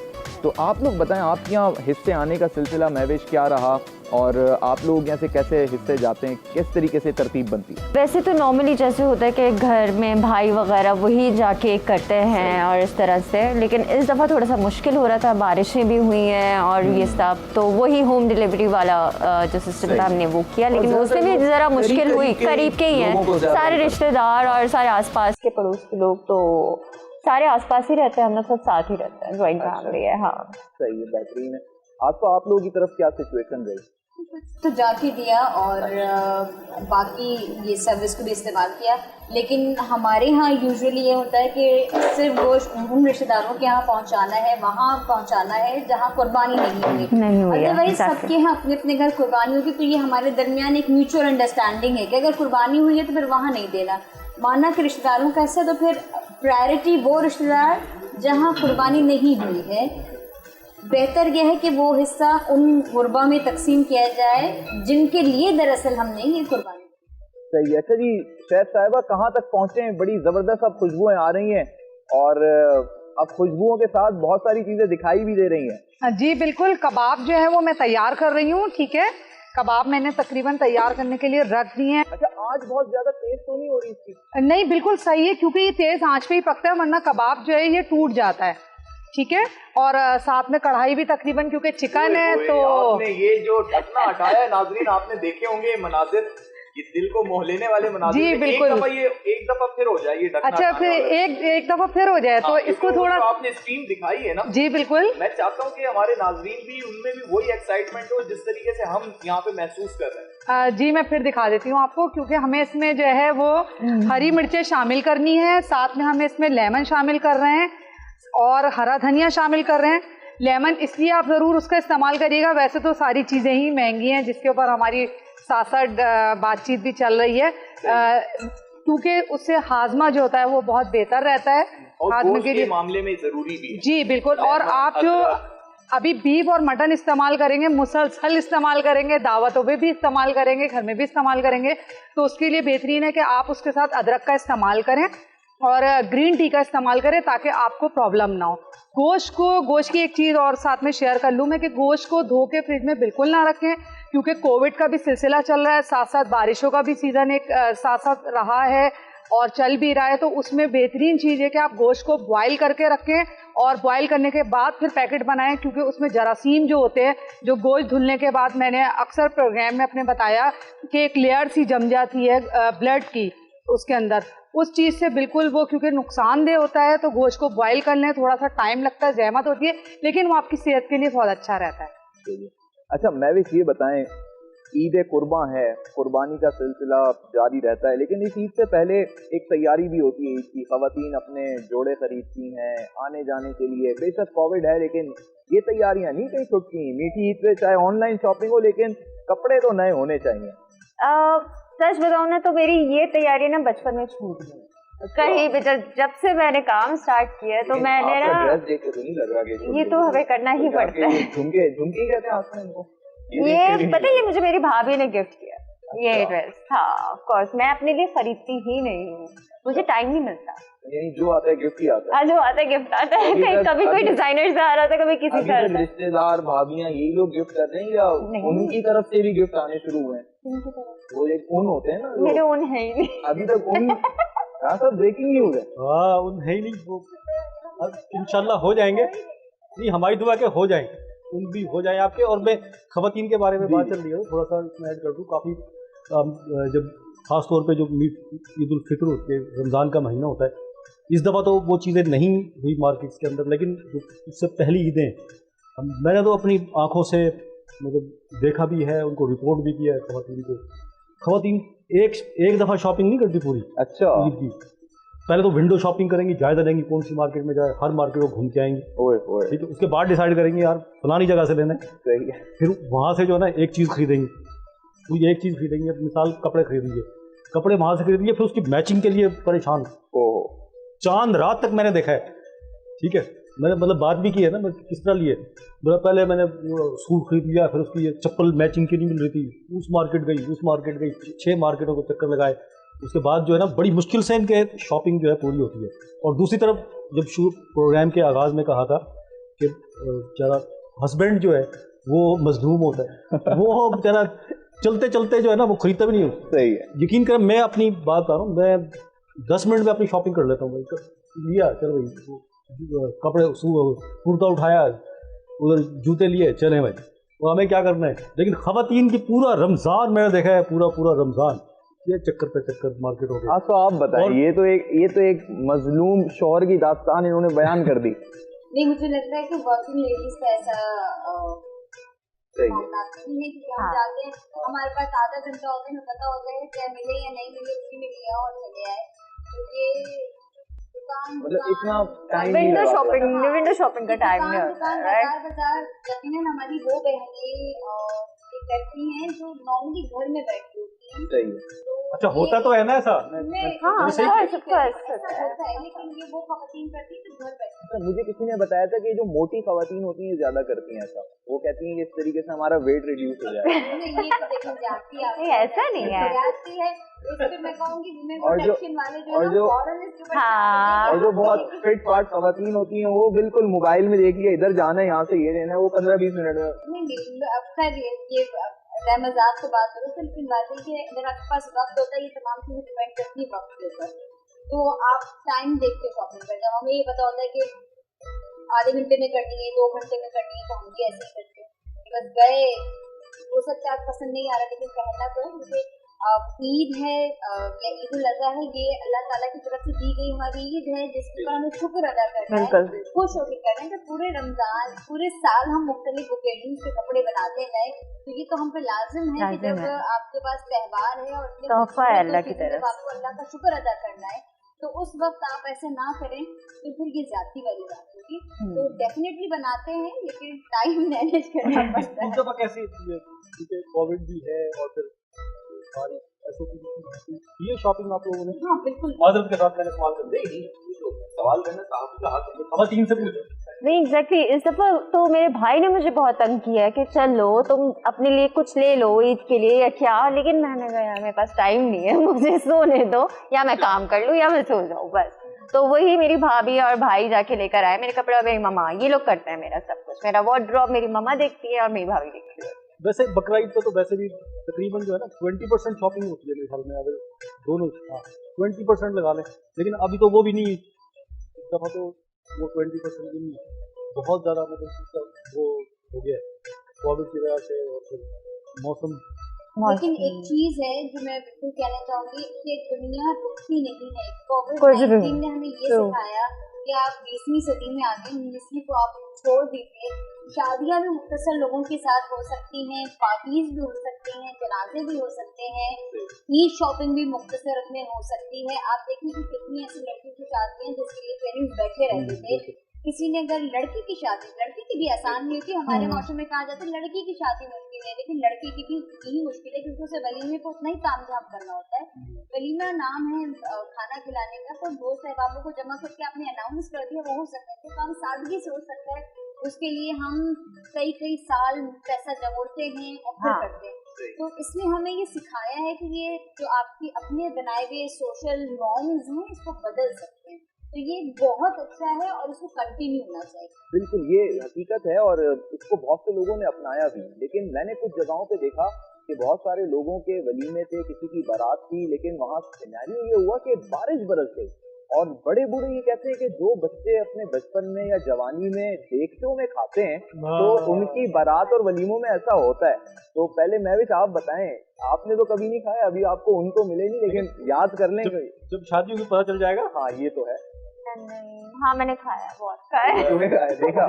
तो आप लोग बताएं, आपके यहाँ हिस्से आने का सिलसिला महविश क्या रहा और आप लोग यहाँ से कैसे हिस्से जाते हैं, किस तरीके से तरतीब बनती है? वैसे तो नॉर्मली जैसे होता है कि घर में भाई वगैरह वही जाके करते हैं और इस तरह से, लेकिन इस दफ़ा थोड़ा सा मुश्किल हो रहा था, बारिशें भी हुई हैं और ये सब, तो वही होम डिलीवरी वाला जो सिस्टम था हमने वो किया, लेकिन उसमें भी ज़रा मुश्किल हुई। करीब के ही हैं सारे रिश्तेदार और सारे आसपास के पड़ोस के लोग, तो सारे आसपास ही रहते हैं, हम लोग सब साथ ही रहते हैं, जॉइंट फैमिली है। हाँ सही है, बेहतरीन है। आपको आप लोगों की तरफ क्या सिचुएशन रही? तो जाके दिया और बाकी ये सर्विस को भी इस्तेमाल किया, लेकिन हमारे यहाँ यूजुअली ये होता है कि सिर्फ गोश्त उन रिश्तेदारों के यहाँ पहुँचाना है, वहाँ पहुँचाना है जहाँ कुर्बानी नहीं हुई। अदरवाइज सबके यहाँ अपने अपने घर कुर्बानी होगी, तो ये हमारे दरमियान एक म्यूचुअल अंडरस्टैंडिंग है कि अगर कुर्बानी हुई है तो फिर वहाँ नहीं देना। माना कि रिश्तेदारों का ऐसा, तो फिर प्रायोरिटी वो रिश्तेदार जहाँ कुर्बानी नहीं हुई है, बेहतर यह है कि वो हिस्सा उन गुरबा में तकसीम किया जाए जिनके लिए दरअसल हमने ये कुर्बानी। सही है। अच्छा जी, शहद साहिबा कहाँ तक पहुँचे हैं? बड़ी ज़बरदस्त अब खुशबुएं आ रही हैं और अब खुशबुओं के साथ बहुत सारी चीज़ें दिखाई भी दे रही हैं। जी बिल्कुल, कबाब जो है वो मैं तैयार कर रही हूँ। ठीक है, कबाब मैंने तकरीबन तैयार करने के लिए रख दिए हैं। अच्छा, आज बहुत ज्यादा तेज तो नहीं हो रही इसकी? नहीं, बिल्कुल सही है, क्योंकि ये तेज आंच पे ही पकता है, वरना कबाब जो है ये टूट जाता है। ठीक है, और साथ में कढ़ाई भी तकरीबन, क्योंकि चिकन है तो आपने ये जो ढकना हटाया है, नाजरीन आपने देखे होंगे मनाजिर, ये दिल को मोह लेने वाले मनाजिर। जी बिल्कुल, एक दफा फिर हो जाए ये ढकना। अच्छा, फिर एक दफा फिर हो जाए तो इसको थोड़ा आपने स्क्रीन दिखाई है ना? जी बिल्कुल, मैं चाहता हूँ कि हमारे नाजरीन भी, उनमें भी वही एक्साइटमेंट हो जिस तरीके से हम यहाँ पे महसूस कर रहे हैं। जी मैं फिर दिखा देती हूँ आपको, क्योंकि हमें इसमें जो है वो हरी मिर्चें शामिल करनी है, साथ में हम इसमें लेमन शामिल कर रहे हैं और हरा धनिया शामिल कर रहे हैं। लेमन इसलिए आप ज़रूर उसका इस्तेमाल करिएगा, वैसे तो सारी चीज़ें ही महंगी हैं जिसके ऊपर हमारी साथ बातचीत भी चल रही है, क्योंकि उससे हाजमा जो होता है वो बहुत बेहतर रहता है हाजमे के लिए, मामले में ज़रूरी भी है। जी बिल्कुल। और आप जो अभी बीफ और मटन इस्तेमाल करेंगे, मुसलसल इस्तेमाल करेंगे, दावतों पे भी इस्तेमाल करेंगे, घर में भी इस्तेमाल करेंगे, तो उसके लिए बेहतरीन है कि आप उसके साथ अदरक का इस्तेमाल करें और ग्रीन टी का इस्तेमाल करें ताकि आपको प्रॉब्लम ना हो। गोश्त की एक चीज़ और साथ में शेयर कर लूँ मैं कि गोश्त को धो के फ्रिज में बिल्कुल ना रखें, क्योंकि कोविड का भी सिलसिला चल रहा है, साथ साथ बारिशों का भी सीज़न एक साथ साथ रहा है और चल भी रहा है, तो उसमें बेहतरीन चीज़ है कि आप गोश्त को बॉईल करके रखें और बॉईल करने के बाद फिर पैकेट बनाएं, क्योंकि उसमें जरासीम जो होते हैं, जो गोश्त धुलने के बाद, मैंने अक्सर प्रोग्राम में अपने बताया कि एक लेयर सी जम जाती है ब्लड की उसके अंदर, उस चीज़ से बिल्कुल वो, क्योंकि नुकसानदेह होता है, तो गोश्त को बॉईल करने थोड़ा सा टाइम लगता है, जहमत होती है, लेकिन वो आपकी सेहत के लिए बहुत अच्छा रहता है। अच्छा, मैं भी ये बताएं, ईद कुर्बां है, कुर्बानी का सिलसिला जारी रहता है, लेकिन इस ईद से पहले एक तैयारी भी होती है ईद की। ख़वातीन अपने जोड़े खरीदती हैं आने जाने के लिए, बेशक कोविड है लेकिन ये तैयारियां नहीं कहीं छुटती। मीठी ईद पे चाहे ऑनलाइन शॉपिंग हो, लेकिन कपड़े तो नए होने चाहिए। सच बताऊं ना तो मेरी ये तैयारी ना बचपन में छूट गई कहीं भी। जब से मैंने काम स्टार्ट किया तो मैंने ना, ड्रेस देख के तो नहीं लग रहा कि ये तो हमें करना ही पड़ता है। झुमके कहते हैं आजकल इनको। ये पता है, ये मुझे मेरी भाभी ने गिफ्ट किया ये ड्रेस। हाँ ऑफ कोर्स, मैं अपने लिए खरीदती ही नहीं हूँ, मुझे टाइम नहीं मिलता। यही जो आता है गिफ्ट ही आता है। जो आता है गिफ्ट आता है, कभी कोई डिजाइनर से आ रहा था, कभी किसी से। रिश्तेदार भाभियां यही लोग गिफ्ट करते हैं या उनकी तरफ से भी गिफ्ट आने शुरू हुए हैं? वो एक ऊन होते हैं ना, मेरे ऊन है ही नहीं अभी तक ऊन। हाँ सर, ब्रेकिंग न्यूज है। हाँ, ऊन है ही नहीं, वो अब इंशाल्लाह हो जाएंगे। नहीं, हमारी दुआ के हो जाएंगे, उन भी हो जाए आपके। और मैं ख़वातीन के बारे में बात चल रही है, थोड़ा सा इसमें ऐड कर दूँ। काफ़ी जब खास तौर पे जो ईद उल फित्र होती है, रमज़ान का महीना होता है, इस दफ़ा तो वो चीज़ें नहीं हुई मार्केट्स के अंदर, लेकिन उससे पहली ईदें मैंने तो अपनी आँखों से मतलब देखा भी है, उनको रिपोर्ट भी किया है खवातीन को। खवातीन एक दफ़ा शॉपिंग नहीं करती पूरी अच्छा ईद की। पहले तो विंडो शॉपिंग करेंगी, जायजा लेंगी कौन सी मार्केट में जाए, हर मार्केट को घूम के आएंगी। ओए ओए ठीक है, उसके बाद डिसाइड करेंगे यार फलानी जगह से लेना है। सही है। फिर वहाँ से जो है ना एक चीज़ खरीदेंगी, तो एक चीज़ खरीदेंगे, मिसाल कपड़े खरीदेंगे, कपड़े वहाँ से खरीदेंगे, फिर उसकी मैचिंग के लिए परेशान। ओहो चांद रात तक मैंने देखा है। ठीक है, मैंने मतलब बात भी की है ना, मैं किस तरह लिए, मतलब पहले मैंने सूट खरीद लिया, फिर उसकी चप्पल मैचिंग की नहीं मिल रही थी, उस मार्केट गई 6 मार्केटों को चक्कर लगाए। उसके बाद जो है ना बड़ी मुश्किल से इनके शॉपिंग जो है पूरी होती है। और दूसरी तरफ जब प्रोग्राम के आगाज़ में कहा था कि बेचारा हस्बैंड जो है वो मजलूम होता है, वो बेचारा चलते चलते जो है ना वो खरीदता भी नहीं होता। सही है। यकीन कर, मैं अपनी बात बता रहा हूँ, मैं 10 मिनट में अपनी शॉपिंग कर लेता हूँ भाई। लिया चल भाई, कपड़े कुर्ता उठाया, उधर जूते लिए, चले भाई, वो हमें क्या करना है। लेकिन खवातीन की पूरा रमज़ान मैंने देखा है, पूरा रमज़ान ये चक्कर पे चक्कर मार्केट हो गया। हाँ, तो आप बताइए, ये तो एक मजलूम शौहर की दास्तान इन्होंने बयान कर दी। नहीं, मुझे लगता है कि वर्किंग लेडीज का ऐसा मामला नहीं है, क्योंकि हम जाते हैं, हमारे पास आधा घंटा होता है, हमें पता होता है क्या मिले या नहीं मिले, उसी में लिया और चले आए। तो ये मतलब इतना टाइम विंडो शॉपिंग का टाइम नहीं होता है। बाजार यकीनन हमारी वो बहनें करती हैं जो नॉर्मली घर में बैठी होती हैं। सही है। अच्छा, होता तो है ना ऐसा? हाँ, ऐसा होता है, लेकिन ये वो खवातीन करती है जो घर बैठी। मुझे किसी ने बताया था कि जो मोटी खवातीन होती हैं ज्यादा करती हैं ऐसा। वो कहती हैं कि इस तरीके से हमारा वेट रिड्यूस हो जाएगा। ये तो देखो जाती है, ऐसा नहीं है। जाती है। इसलिए मैं कहूँगी women और जो protection वाले जो है ना, फौरन इसके ऊपर हाँ। और जो बहुत फिट फाट खवातीन होती हैं वो बिल्कुल मोबाइल में देख लिया, इधर जाना है, यहाँ से ये लेना है, वो 15-20 मिनट में। नहीं, अक्सर ये मजाक से बात करो, सिर्फ बात है कि अगर आपके पास वक्त होता है, ये तमाम चीजें डिपेंड करती है वक्त के ऊपर, तो आप टाइम देख के शॉपिंग करते हैं। हमें ये पता होता है कि आधे घंटे में करनी है, 2 घंटे में करनी है, तो हम भी ऐसे ही करते हैं। बस गए, हो सकता है पसंद नहीं आ रहा, लेकिन पहनना तो है। मुझे ईद है या ईद उल अज़हा है, ये अल्लाह ताला की तरफ से दी गई हमारी ईद है, जिसके ऊपर हमें शुक्र अदा करना है, खुश होकर कर रहे हैं। तो पूरे रमजान, पूरे साल हम मुख्तलिफ ओकेजन के कपड़े बनाते हैं, तो ये तो हम पे लाजिम है कि जब आपके पास त्योहार है और तोहफा है अल्लाह की तरफ, आपको अल्लाह का शुक्र अदा करना है, तो उस वक्त आप ऐसे ना करें, तो फिर ये जाती वाली बात होगी। तो डेफिनेटली बनाते हैं, लेकिन टाइम मैनेज करना पड़ता है। कैसी कोविड भी है और फिर सारी ये शॉपिंग आप लोगों ने? हाँ बिल्कुल, माजरत के साथ मैंने सवाल कर दिया, सवाल करना साहब का हक है, खवातीन से पूछो। नहीं एग्जैक्टली, इस दफ़ा तो मेरे भाई ने मुझे बहुत तंग किया है कि चलो तुम अपने लिए कुछ ले लो ईद के लिए या क्या, लेकिन मैंने कहा यार मेरे पास टाइम नहीं है, मुझे सोने दो, या मैं काम कर लूँ या मैं सो जाऊँ बस। तो वही मेरी भाभी और भाई जाके लेकर आए मेरे कपड़े, और मेरी मम्मा, ये लोग करते हैं मेरा सब कुछ, मेरा वार्डरोब मेरी मम्मा देखती है और मेरी भाभी देखती है। वैसे बकरीद पे तो वैसे भी तकरीबन जो है ना 20% शॉपिंग होती है मेरे ख्याल में, अगर दोनों 20% लगा लें, लेकिन अभी तो वो भी नहीं, इस दफ़ा तो वो 20% भी नहीं, बहुत ज़्यादा मतलब वो हो गया कोविड की वजह से और फिर मौसम। लेकिन एक चीज है जो मैं बिल्कुल कहना चाहूंगी कि दुनिया रुकती नहीं है। कोविड-19 ने हमें ये सिखाया कि आप 20वीं सदी में आ गए, 19वीं को आप छोड़ दीजिए। शादियां भी मुख्तसर लोगों के साथ हो सकती हैं, पार्टीज भी हो सकती हैं, जनाजे भी हो सकते हैं, ईद शॉपिंग भी मुख्तसर में हो सकती है। आप देखें कि कितनी ऐसी लड़कियों की शादी हैं जिसके लिए पेरेंट्स बैठे रहते थे। किसी ने अगर लड़की की शादी, लड़की की भी आसान नहीं होती, हमारे मौसम में कहा जाता है लड़की की शादी मुश्किल है, लेकिन लड़की की भी यही मुश्किल है क्योंकि उसे वलीमे को उतना ही तामझाम करना होता है। वलीमा नाम है खाना खिलाने का, तो दोस्त अहबाबों को जमा करके आपने अनाउंस कर दिया, वो हो सकता है तो काम सादगी से हो सकता है, उसके लिए हम कई साल पैसा जोड़ते हैं और फिर करते हैं। तो इसने हमें ये सिखाया है कि ये जो आपकी अपने बनाए हुए सोशल नॉर्म्स हैं इसको बदल सकते हैं, तो ये बहुत अच्छा है और इसको कंटिन्यू होना चाहिए। बिल्कुल, ये हकीकत है और इसको बहुत से लोगों ने अपनाया भी, लेकिन मैंने कुछ जगहों पे देखा कि बहुत सारे लोगों के वलीमे थे, किसी की बारात थी, लेकिन वहाँ सिनेरियो ये हुआ कि बारिश बरस गई और बड़े बूढ़े ये कहते हैं कि जो बच्चे अपने बचपन में या जवानी में देगचों में खाते हैं तो उनकी बारात और वलीमों में ऐसा होता है। तो पहले मैं भी आप बताएं, आपने तो कभी नहीं खाया, अभी आपको उनको मिले नहीं, लेकिन याद कर लें जब शादियों की पता चल जाएगा। हाँ ये तो है। नहीं, हाँ मैंने खाया, बहुत खाया। देखा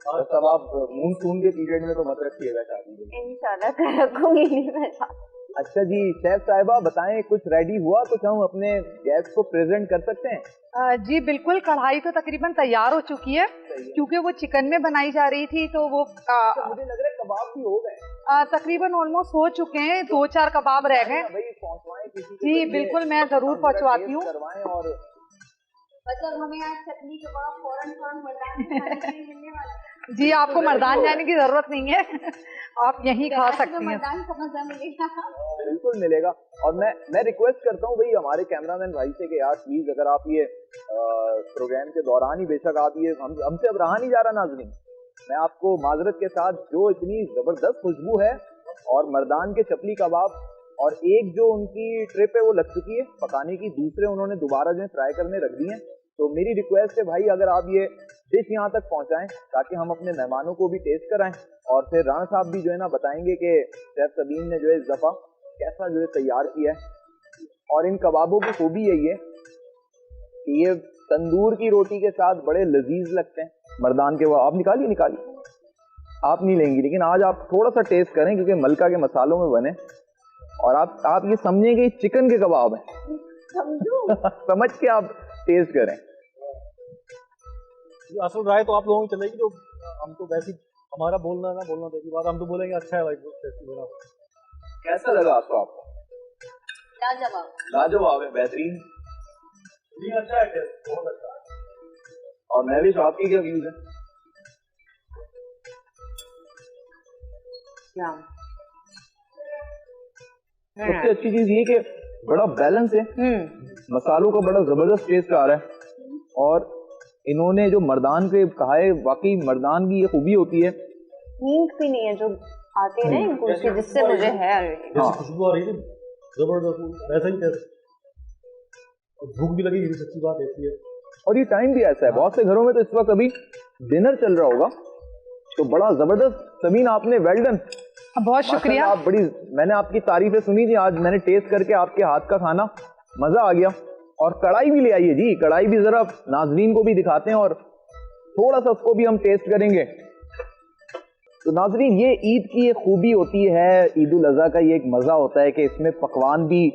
तब आप मून के पीरियड में तो मत रखिएगा शादी। इंशाल्लाह रखूंगी नहीं मैं। अच्छा जी, शेफ साहिबा बताएं, कुछ रेडी हुआ, कुछ हम अपने गेस्ट को प्रेजेंट कर सकते हैं? जी बिल्कुल, कढ़ाई तो तकरीबन तैयार हो चुकी है क्योंकि वो चिकन में बनाई जा रही थी, तो वो मुझे लग रहा है कबाब भी हो गए। तकरीबन ऑलमोस्ट हो चुके हैं, 2-4 कबाब रह गए। जी बिल्कुल, मैं जरूर पहुंचवाती हूँ। और मतलब हमें आज चटनी कबाब फौरन मिलने वाला है। जी आपको मर्दान जाने की जरूरत नहीं है, आप यहीं खा सकती हैं। मर्दान का मजा मिलेगा। बिल्कुल मिलेगा। और मैं रिक्वेस्ट करता हूँ भाई हमारे कैमरामैन भाई से कि यार प्लीज अगर आप ये प्रोग्राम के दौरान ही बेशक आप ये हमसे अब रहा नहीं जा रहा नाज़रीन, मैं आपको माजरत के साथ, जो इतनी जबरदस्त खुशबू है और मर्दान के चपली कबाब, और एक जो उनकी ट्रिप है वो लग चुकी है पकाने की, दूसरे उन्होंने दोबारा जो है ट्राई करने रख दिए हैं। तो मेरी रिक्वेस्ट है भाई अगर आप ये डिश यहाँ तक पहुँचाएं ताकि हम अपने मेहमानों को भी टेस्ट कराएं, और फिर राणा साहब भी जो है ना बताएंगे कि शेफ सबीन ने जो है इस दफ़ा कैसा जो है तैयार किया है। और इन कबाबों की खूबी यही है कि ये तंदूर की रोटी के साथ बड़े लजीज लगते हैं। मर्दान के वो आप निकालिए, आप नहीं लेंगी, लेकिन आज आप थोड़ा सा टेस्ट करें क्योंकि मलका के मसालों में बने, और आप ये समझें कि चिकन के कबाब हैं। समझ के आप टेस्ट करें। असल राय तो आप लोगों की चलेगी, जो हम तो वैसे हमारा बोलना ना बोलना देखी बात, हम तो बोलेंगे अच्छा है भाई टेस्टी। कैसा लगा आपको? लाजवाब है, बेहतरीन, अच्छा है, टेस्ट बहुत अच्छा है। और मैं भी आपकी क्या व्यूज है? सबसे अच्छी चीज ये कि बड़ा बैलेंस है, मसालों का बड़ा जबरदस्त टेस्ट आ रहा है, और इन्होंने जो मर्दान पे कहा है वाकई मर्दान की ये खूबी होती है, हींग भी नहीं है जो आती है ना इनको, जिससे मुझे है खुशबू आ रही है जबरदस्त, वैसा ही टेस्ट, और भूख भी लगी, सच्ची बात ऐसी है। और ये टाइम भी ऐसा है, बहुत से घरों में तो इस वक्त अभी डिनर चल रहा होगा, तो बड़ा जबरदस्त। सबीन आपने वेल डन, बहुत शुक्रिया। आप बड़ी, मैंने आपकी तारीफें सुनी थी, आज मैंने टेस्ट करके आपके हाथ का खाना मजा आ गया। और कढ़ाई भी ले आइए जी, कढ़ाई भी जरा नाजरीन को भी दिखाते हैं और थोड़ा सा उसको भी हम टेस्ट करेंगे। तो नाजरीन ये ईद की ये खूबी होती है, ईद उल अज़हा का ये एक मजा होता है कि इसमें पकवान भी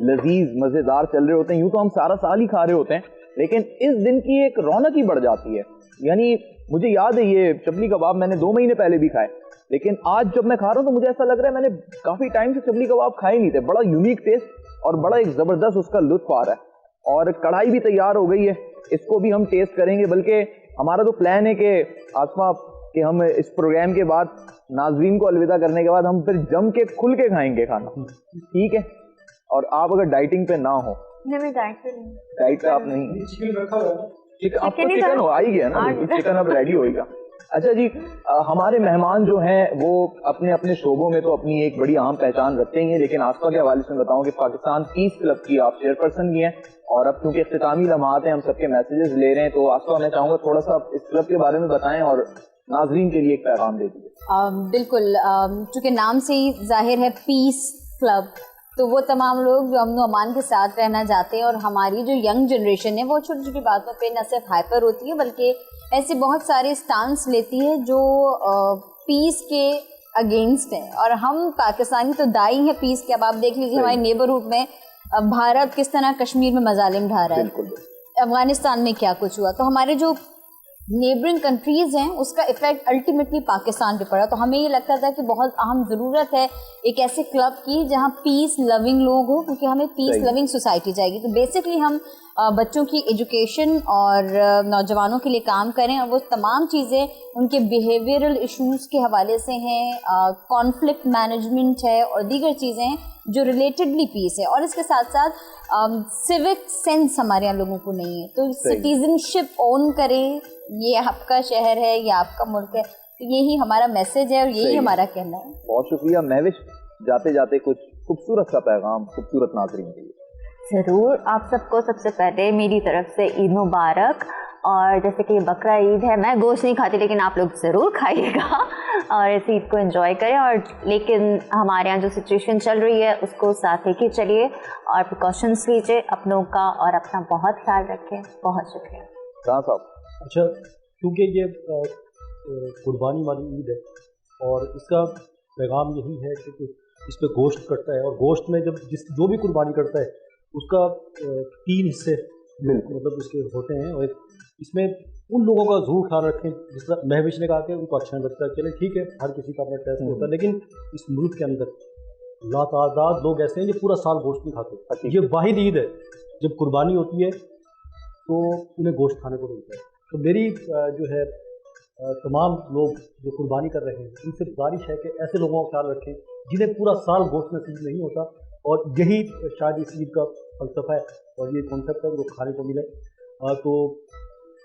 लजीज मजेदार चल रहे होते हैं। यूं तो हम सारा साल ही खा रहे होते हैं, लेकिन इस दिन की एक रौनक ही बढ़ जाती है। यानी मुझे याद है ये चपली कबाब मैंने 2 महीने पहले भी खाए, लेकिन आज जब मैं खा रहा हूँ तो मुझे ऐसा लग रहा है मैंने काफी टाइम से चपली कबाब खाए नहीं थे। बड़ा यूनिक टेस्ट और बड़ा एक जबरदस्त उसका लुत्फ आ रहा है। और कढ़ाई भी तैयार हो गई है, इसको भी हम टेस्ट करेंगे। बल्कि हमारा तो प्लान है कि आसमा कि हम इस प्रोग्राम के बाद नाजरीन को अलविदा करने के बाद हम फिर जम के खुल के खाएंगे खाना, ठीक है? और आप अगर डाइटिंग पे ना हो, डाइट पे आप नहीं, चिकन रखा हुआ है, चिकन हो आ ही गया ना, चिकन अब रेडी होएगा। अच्छा जी, हमारे मेहमान जो हैं वो अपने अपने शोबों में तो अपनी एक बड़ी अहम पहचान रखते ही हैं, लेकिन आसपा के हवाले से बताऊं कि पाकिस्तान पीस क्लब की आप चेयरपर्सन भी हैं, और अब क्योंकि इख्तितामी लम्हात हैं हम सबके मैसेजेस ले रहे हैं, तो आसपा मैं चाहूँगा थोड़ा सा इस क्लब के बारे में बताएं और नाजरीन के लिए एक पैगाम दे दीजिए। बिल्कुल, चूँकि नाम से ही जाहिर है पीस क्लब, तो वो तमाम लोग जो अमन अमान के साथ रहना चाहते हैं, और हमारी जो यंग जनरेशन है वो छोटी छोटी बातों पे न सिर्फ हाइपर होती है बल्कि ऐसे बहुत सारे स्टांस लेती है जो पीस के अगेंस्ट है। और हम पाकिस्तानी तो दाई हैं पीस के। अब आप देख लीजिए हमारे नेबरहुड में भारत किस तरह कश्मीर में मजालिम ढा रहा है, अफगानिस्तान में क्या कुछ हुआ, तो हमारे जो नेबरिंग कंट्रीज़ हैं उसका इफेक्ट अल्टीमेटली पाकिस्तान पे पड़ा। तो हमें ये लगता था कि बहुत अहम ज़रूरत है एक ऐसे क्लब की जहाँ पीस लविंग लोग हो, क्योंकि हमें पीस लविंग सोसाइटी चाहिए। तो बेसिकली हम बच्चों की एजुकेशन और नौजवानों के लिए काम करें, और वो तमाम चीज़ें उनके बिहेवियरल इश्यूज़ के हवाले से हैं, कॉन्फ्लिक्ट मैनेजमेंट है और दीगर चीज़ें हैं जो रिलेटेडली पीस है। और इसके साथ साथ सिविक सेंस हमारे यहाँ लोगों को नहीं है, तो सिटीजनशिप ओन करें, ये आपका शहर है, ये आपका मुल्क है, तो यही हमारा मैसेज है और यही हमारा कहना है। बहुत शुक्रिया महविश, जाते जाते कुछ खूबसूरत सा पैगाम खूबसूरत नाज़रीन के लिए। ज़रूर, आप सबको सबसे पहले मेरी तरफ से ईद मुबारक। और जैसे कि बकरा ईद है, मैं गोश्त नहीं खाती लेकिन आप लोग ज़रूर खाइएगा और इस ईद को एंजॉय करें। और लेकिन हमारे यहाँ जो सिचुएशन चल रही है उसको साथ लेके चलिए और प्रिकॉशंस लीजिए अपनों का, और अपना बहुत ख्याल रखें। बहुत शुक्रिया। कहाँ साहब? अच्छा, क्योंकि ये कुर्बानी वाली ईद है और इसका पैगाम यही है कि इस पे गोश्त कटता है और गोश्त में जब जो भी कुर्बानी करता है उसका 3 हिस्से मतलब उसके होते हैं और इसमें उन लोगों का ज़रूर ख्याल रखें जिस तरह महविश ने कहा कि उनको अच्छा नहीं लगता, चले ठीक है, हर किसी का अपना टेस्ट होता है, लेकिन इस मुल्क के अंदर लातादाद लोग ऐसे हैं जो पूरा साल गोश्त नहीं खाते। ये वाहिद ईद है जब कुर्बानी होती है तो उन्हें गोश्त खाने को मिलता है। तो मेरी जो है तमाम लोग जो कुर्बानी कर रहे हैं उनसे गुजारिश है कि ऐसे लोगों का ख्याल रखें जिन्हें पूरा साल गोश्त नसीब नहीं होता, और यही शायद इस ईद का फलसफा है और ये कॉन्सेप्ट है वो खाने को मिले। तो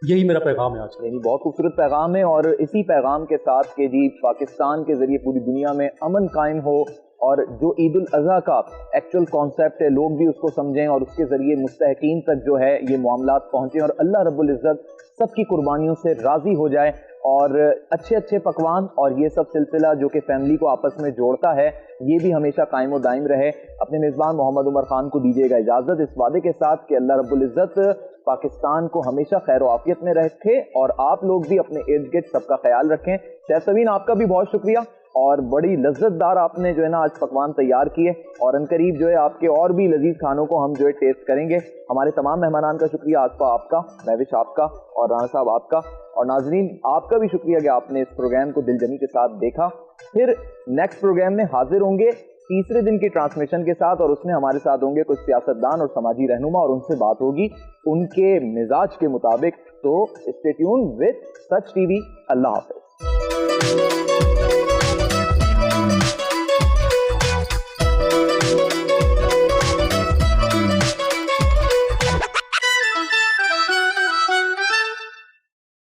यही मेरा पैगाम है आज का। यानी बहुत खूबसूरत पैगाम है और इसी पैगाम के साथ कि जी पाकिस्तान के ज़रिए पूरी दुनिया में अमन कायम हो और जो ईद उल अज़हा का एक्चुअल कॉन्सेप्ट है लोग भी उसको समझें और उसके ज़रिए मुस्तहकीन तक जो है ये मामलात पहुँचें और अल्लाह रब्बुल इज़्ज़त सबकी कुर्बानियों से राज़ी हो जाए और अच्छे अच्छे पकवान और ये सब सिलसिला जो कि फैमिली को आपस में जोड़ता है ये भी हमेशा कायम व दायम रहे। अपने मेज़बान मोहम्मद उमर खान को दीजिएगा इजाज़त इस वादे के साथ कि अल्लाह रब्बुल इज़्ज़त पाकिस्तान को हमेशा खैर आफियत में रखे और आप लोग भी अपने इर्द गिर्द सबका ख्याल रखें। शेफ सवीन आपका भी बहुत शुक्रिया और बड़ी लज्जतदार आपने जो है ना आज पकवान तैयार किए और अनकरीब जो है आपके और भी लजीज खानों को हम जो है टेस्ट करेंगे। हमारे तमाम मेहमानान का शुक्रिया, आसफा आपका, महविश आपका और राना साहब आपका और नाजरीन आपका भी शुक्रिया कि आपने इस प्रोग्राम को दिलजमी के साथ देखा। फिर नेक्स्ट प्रोग्राम में हाजिर होंगे तीसरे दिन की ट्रांसमिशन के साथ और उसमें हमारे साथ होंगे कुछ सियासतदान और समाजी रहनुमा और उनसे बात होगी उनके मिजाज के मुताबिक। तो stay tuned with Such TV. Allah हाफ़िज़।